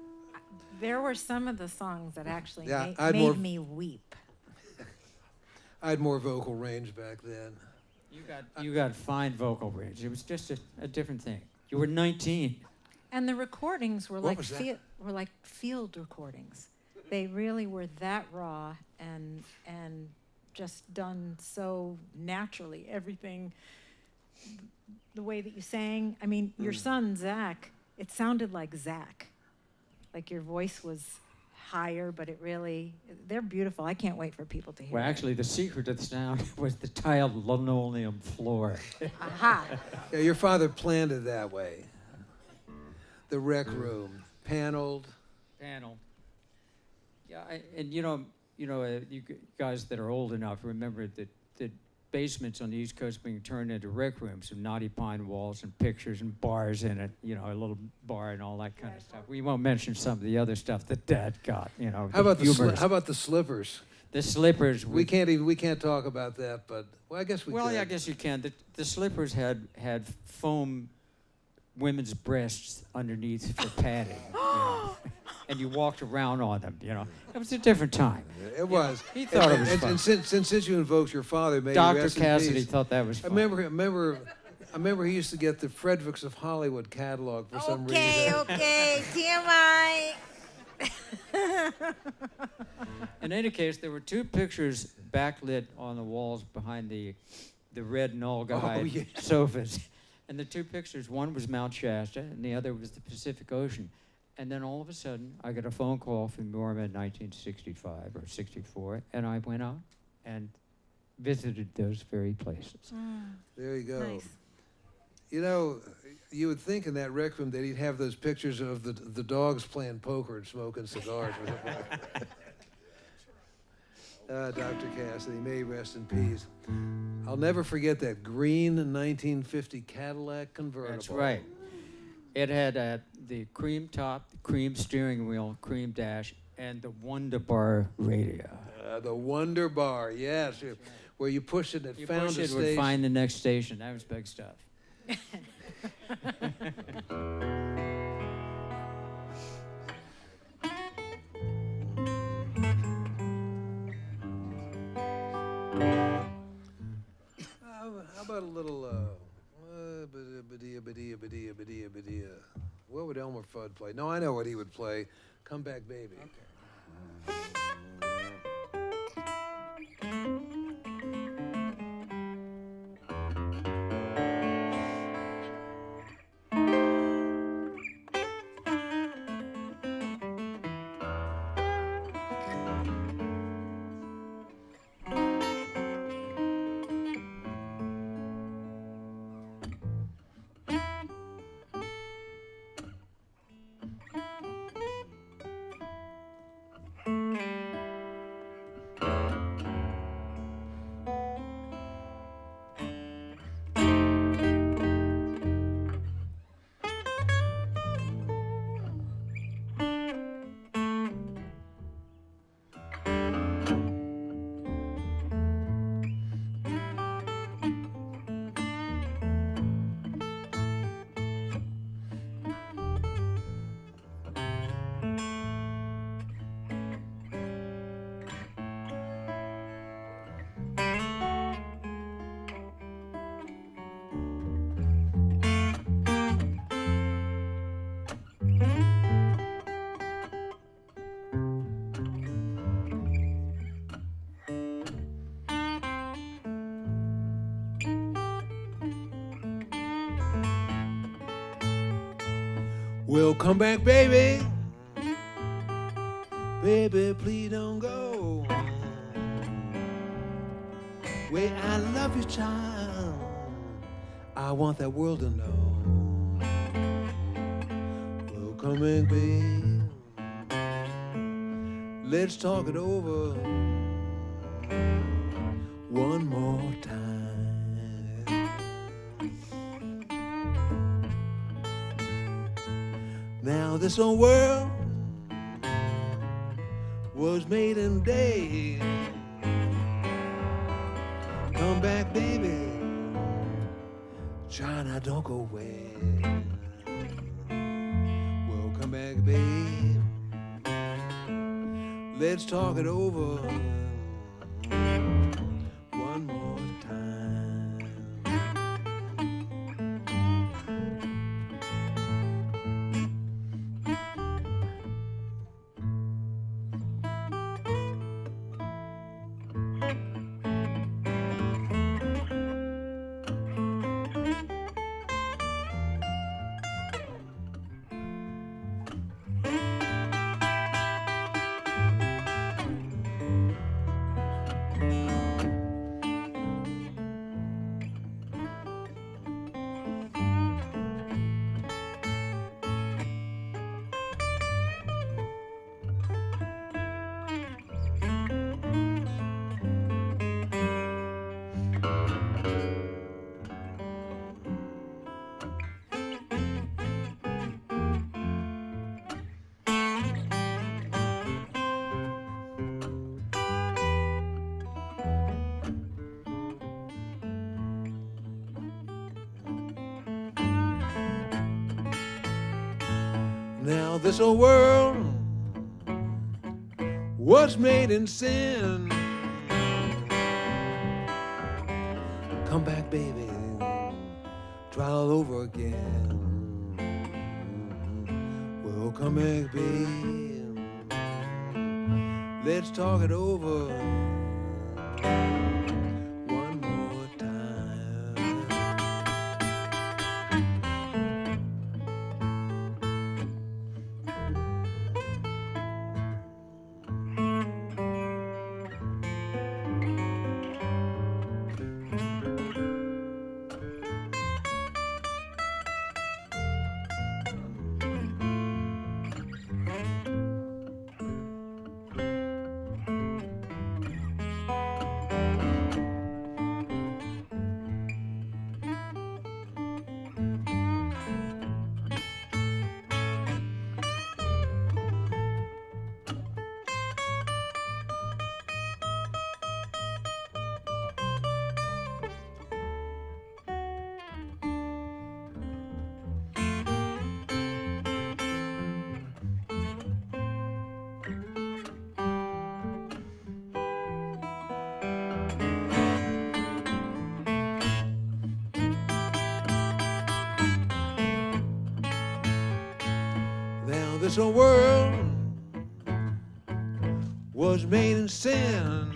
There were some of the songs that actually Yeah, made me weep. I had more vocal range back then. You got fine vocal range. It was just a different thing. You were 19. And the recordings were What like was that? field recordings. They really were that raw and just done so naturally. Everything, the way that you sang. I mean, your son Zach. It sounded like Zach. Like your voice was higher, but they're beautiful. I can't wait for people to hear Well, it. actually, the secret of the sound was the tiled linoleum floor. Aha. Yeah, your father planned it that way. The rec room, paneled. Panel. Yeah, and you guys that are old enough remember that the basements on the East Coast being turned into rec rooms with knotty pine walls and pictures and bars in it, a little bar and all that kind of stuff. We won't mention some of the other stuff that Dad got, How about humorous. how about the slippers? The slippers? We can't talk about that, but well, I guess we. Well, could. yeah, I guess you can. The slippers had foam women's breasts underneath for padding, and you walked around on them. It was a different time. It was. He thought it was fun. And since you invoked your father, maybe Dr. rest in Cassidy peace. thought that was fun. I remember he used to get the Fredericks of Hollywood catalog for some reason. Okay, TMI. In any case, there were two pictures backlit on the walls behind the red and all Oh, yeah. sofas And the two pictures, one was Mount Shasta and the other was the Pacific Ocean. And then all of a sudden, I got a phone call from Norma in 1965 or 64, and I went out and visited those very places. There you go. Nice. You know, you would think in that rec room that he'd have those pictures of the dogs playing poker and smoking cigars. Dr. Cassidy, may he rest in peace. I'll never forget that green 1950 Cadillac convertible. That's right. It had the cream top, the cream steering wheel, cream dash, and the Wonder Bar radio. The Wonder Bar, yes, where you push it and it You found push a it, would station. find the next station. That was big stuff. How about a little, ba-dee-ba-dee-ba-dee-ba-dee-ba-dee-ba-dee. What would Elmer Fudd play? No, I know what he would play. Come Back Baby. Well, come back, baby. Baby, please don't go. Way I love you, child. I want that world to know. Well, come back, baby. Let's talk it over one more time. Now this old world was made in a day. Come back, baby. China, don't go away. Well, come back, babe. Let's talk it over one more time. Now this old world was made in sin. Come back, baby, try all over again. Well, come back, baby, let's talk it over one more time. this old world was made in sin.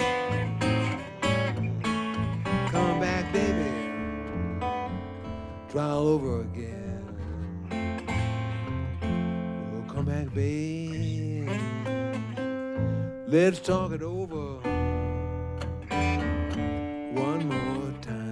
Come back, baby, try all over again. Oh, come back, baby, let's talk it over one more time.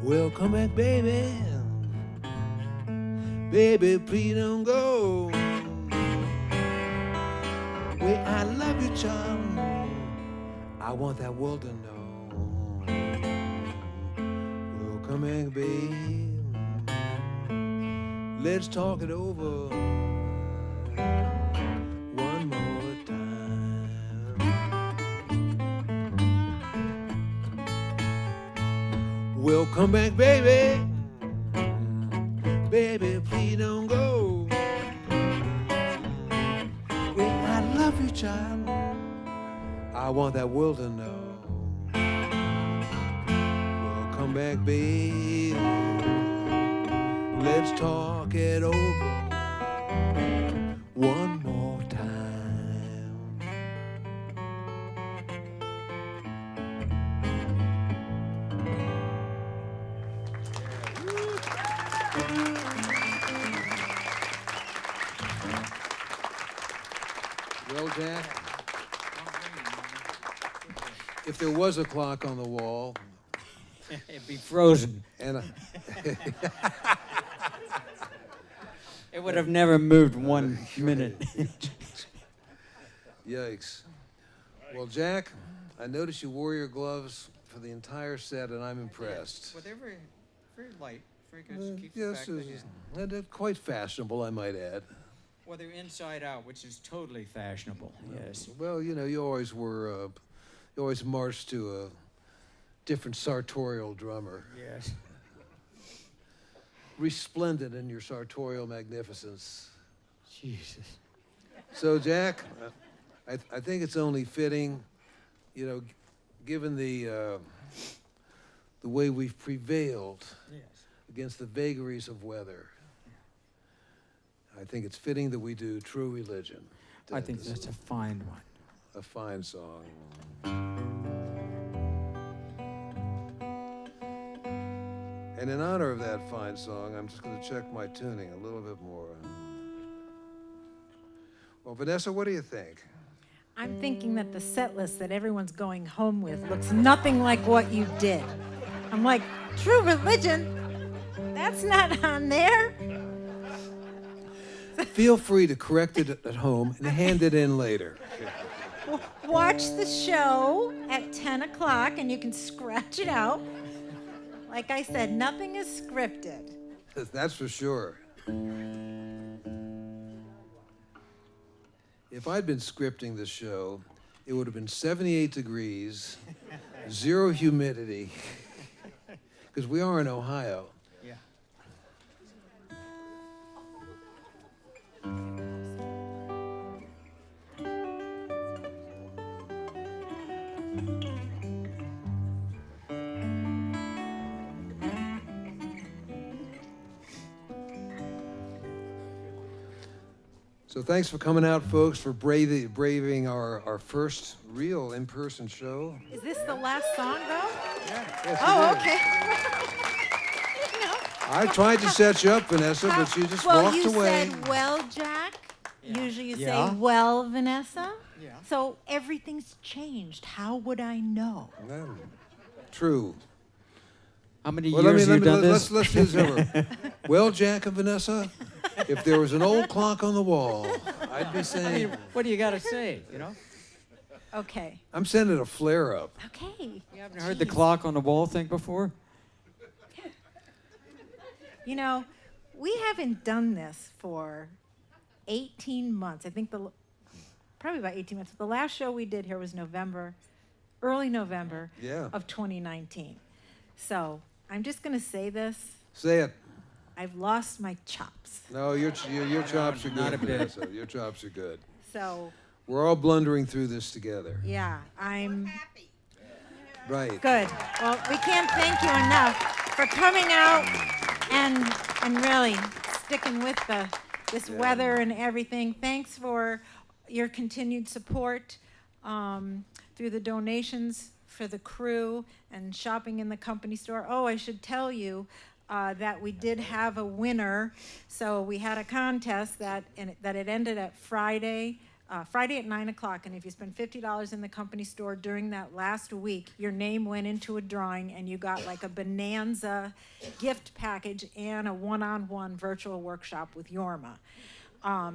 Well, come back, baby. Baby, please don't go. Well, I love you, child. I want that world to know. Well, come back, baby. Let's talk it over one more time. Well, come back, baby. Baby, please don't go. Well, I love you, child. I want that world to know. Well, come back, baby. Let's talk it over one more time. Well, Jack, if there was a clock on the wall, It'd be frozen. and It would have never moved 1 minute. yikes. Well, Jack, I noticed you wore your gloves for the entire set, and I'm impressed. Well, they're very, very light. Very good. Keeps Yes, back the, and quite fashionable, I might add. Well, they're inside out, which is totally fashionable. Yes. Well, you know, you always marched to a different sartorial drummer, Yes. resplendent in your sartorial magnificence. Jesus. So, Jack, I think it's only fitting, you know, given the way we've prevailed Yes. against the vagaries of weather. I think it's fitting that we do True Religion. I think This that's is a fine one. a fine song. And in honor of that fine song, I'm just going to check my tuning a little bit more. Well, Vanessa, what do you think? I'm thinking that the set list that everyone's going home with looks nothing like what you did. I'm like, True Religion? That's not on there. Feel free to correct it at home and hand it in later. Watch the show at 10 o'clock and you can scratch it out. Like I said, nothing is scripted. That's for sure. If I'd been scripting the show, it would have been 78 degrees, 0 humidity, because we are in Ohio. Yeah. So thanks for coming out, folks, for braving our first real in-person show. Is this the last song, though? Yes, Oh, it is. okay. No. I tried to set you up, Vanessa, but you just Well, walked you away. said, well, Jack. Yeah. Usually you Yeah. say, well, Vanessa. Yeah. So everything's changed. How would I know? No. True. How many Well, years you done this? let's do this over. Well, Jack and Vanessa, if there was an old clock on the wall, I'd be saying, What do you got to say, you know? Okay. I'm sending a flare up. Okay. You haven't heard the clock on the wall thing before? You know, we haven't done this for 18 months. I think probably about 18 months. The last show we did here was early November Yeah. of 2019. So I'm just going to say this. Say it. I've lost my chops. No, your chops are Not good, a bit. Vanessa. Your chops are good. So, We're all blundering through this together. yeah, I'm Right. good. Well, we can't thank you enough for coming out and really sticking with this weather and everything. Thanks for your continued support through the donations for the crew and shopping in the company store. Oh, I should tell you that we did have a winner. So we had a contest that it ended at Friday at 9 o'clock. And if you spend $50 in the company store during that last week, your name went into a drawing and you got like a bonanza gift package and a one-on-one virtual workshop with Yorma. A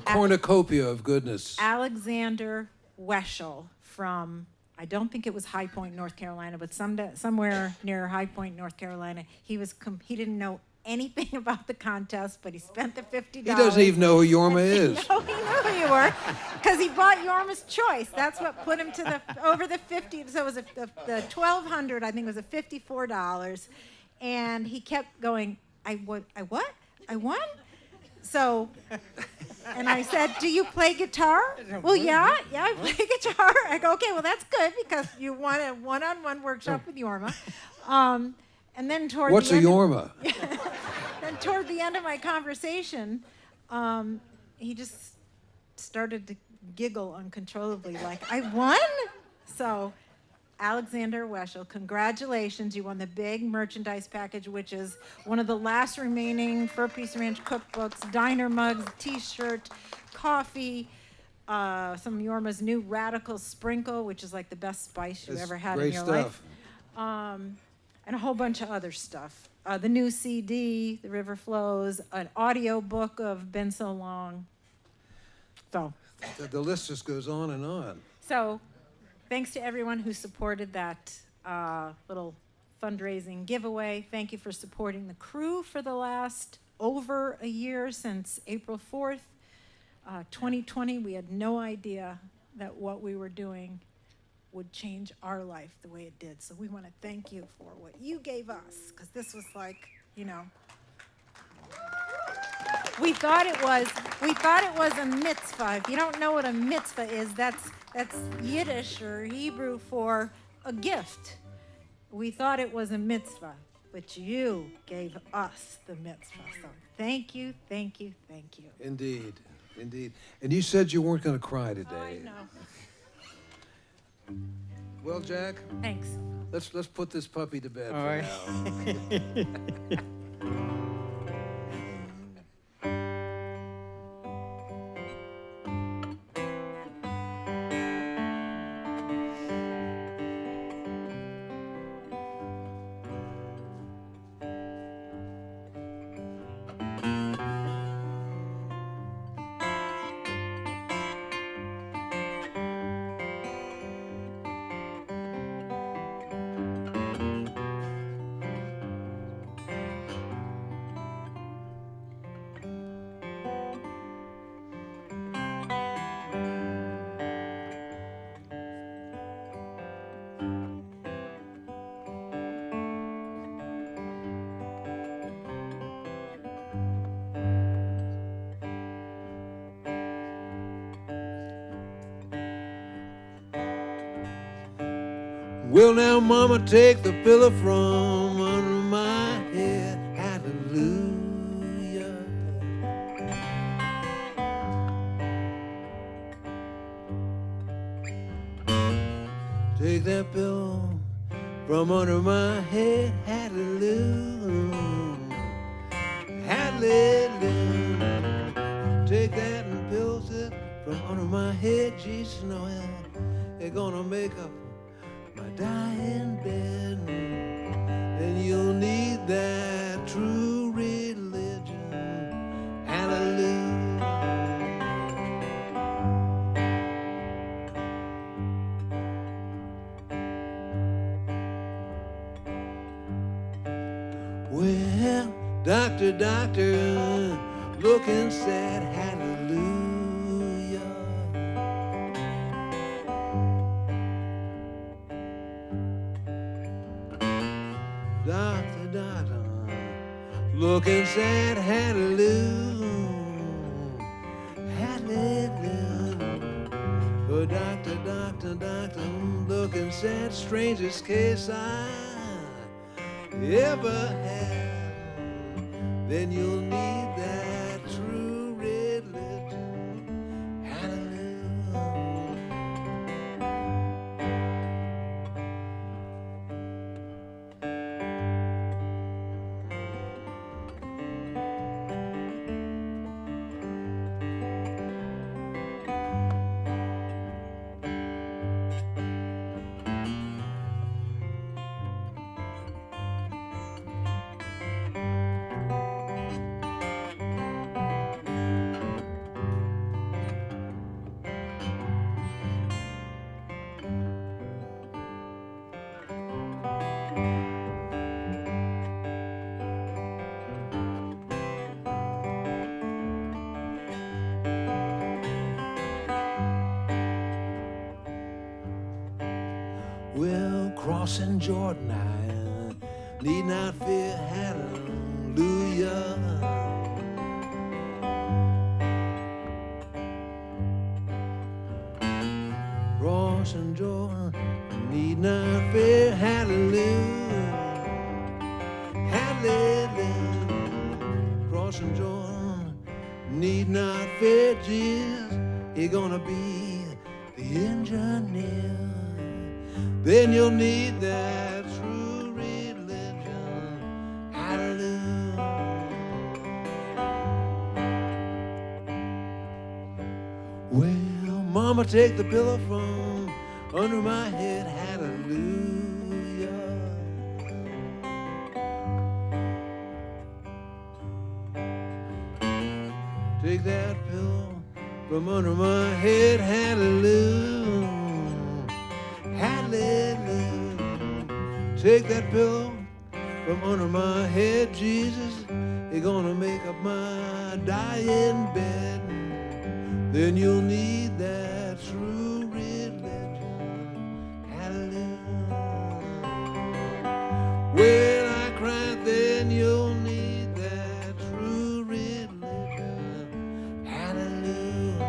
cornucopia of goodness. Alexander Weschel from, I don't think it was High Point, North Carolina, but somewhere near High Point, North Carolina. He didn't know anything about the contest, but he spent the $50. He doesn't even know who Yorma is. No, he knew who you were, because he bought Yorma's Choice. That's what put him to over the 50. So it was the 1,200. I think it was a $54, and he kept going. I what? I won. So, and I said, "Do you play guitar?" Well, yeah, I play guitar. I go, "Okay, well that's good because you won a one-on-one workshop with Yorma." And then toward What's the a end Yorma? then toward the end of my conversation, he just started to giggle uncontrollably, like, "I won?" So, Alexander Weschel, congratulations. You won the big merchandise package, which is one of the last remaining Fur Piece Ranch cookbooks, diner mugs, t-shirt, coffee, some of Yorma's new Radical Sprinkle, which is like the best spice you That's ever had great in your stuff. life. And a whole bunch of other stuff. The new CD, The River Flows, an audio book of Been So Long. So, The list just goes on and on. so thanks to everyone who supported that little fundraising giveaway. Thank you for supporting the crew for the last over a year, since April 4th, 2020. We had no idea that what we were doing would change our life the way it did. So we want to thank you for what you gave us, because this was like, we thought it was a mitzvah. If you don't know what a mitzvah is, that's Yiddish or Hebrew for a gift. We thought it was a mitzvah, but you gave us the mitzvah. So thank you, thank you, thank you. Indeed, indeed. And you said you weren't going to cry today. Oh, I know. Well, Jack, Thanks. let's put this puppy to bed All for right. now. Will now, Mama, take the pillow from under my head. Hallelujah. Take that pillow from under my head. Hallelujah. Hallelujah. Take that and pillow from under my head. Jesus, no, they're gonna make up my dying bed, and you'll need that true religion. Hallelujah. Well, Doctor, doctor, looking sad, hallelujah. Doctor, doctor, looking sad, hallelujah. Hallelujah. Oh, doctor, doctor, doctor, looking sad, strangest case I ever had. Then you'll need that true religion. Hallelujah. Well, crossing Jordan, I need not fear, hallelujah. Crossing Jordan, need not fear, hallelujah. Hallelujah. Crossing Jordan, need not fear, Jesus. He's gonna be the engineer. Then you'll need that true religion. Hallelujah. Well, Mama, take the pillow from under my head. Hallelujah. Take that pillow from under my head. Hallelujah. Hallelujah. Take that pillow from under my head, Jesus. You're gonna make up my dying bed. Then you'll need that true religion. Hallelujah. When I cry, then you'll need that true religion. Hallelujah.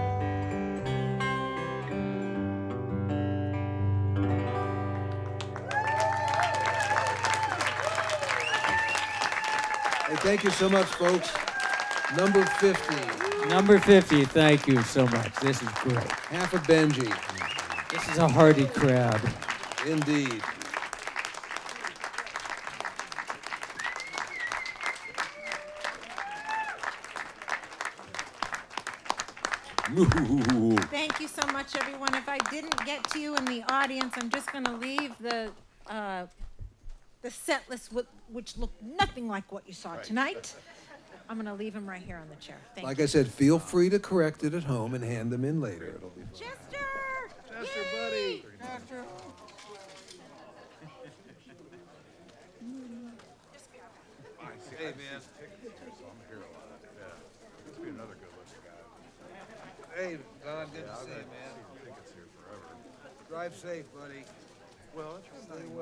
Hey, thank you so much, folks. Number 50. Number 50, thank you so much. This is great. Half a Benji. This is a hearty crowd. Indeed. Thank you so much, everyone. If I didn't get to you in the audience, I'm just going to leave the set list, which looked nothing like what you saw tonight. I'm going to leave them right here on the chair. Thank Like you. I said, feel free to correct it at home and hand them in later. It'll be fine. Chester! Chester, Yay! buddy. Chester. Hey, man. Hey, Don, good to see you, man. Drive safe, buddy. Well, stay away.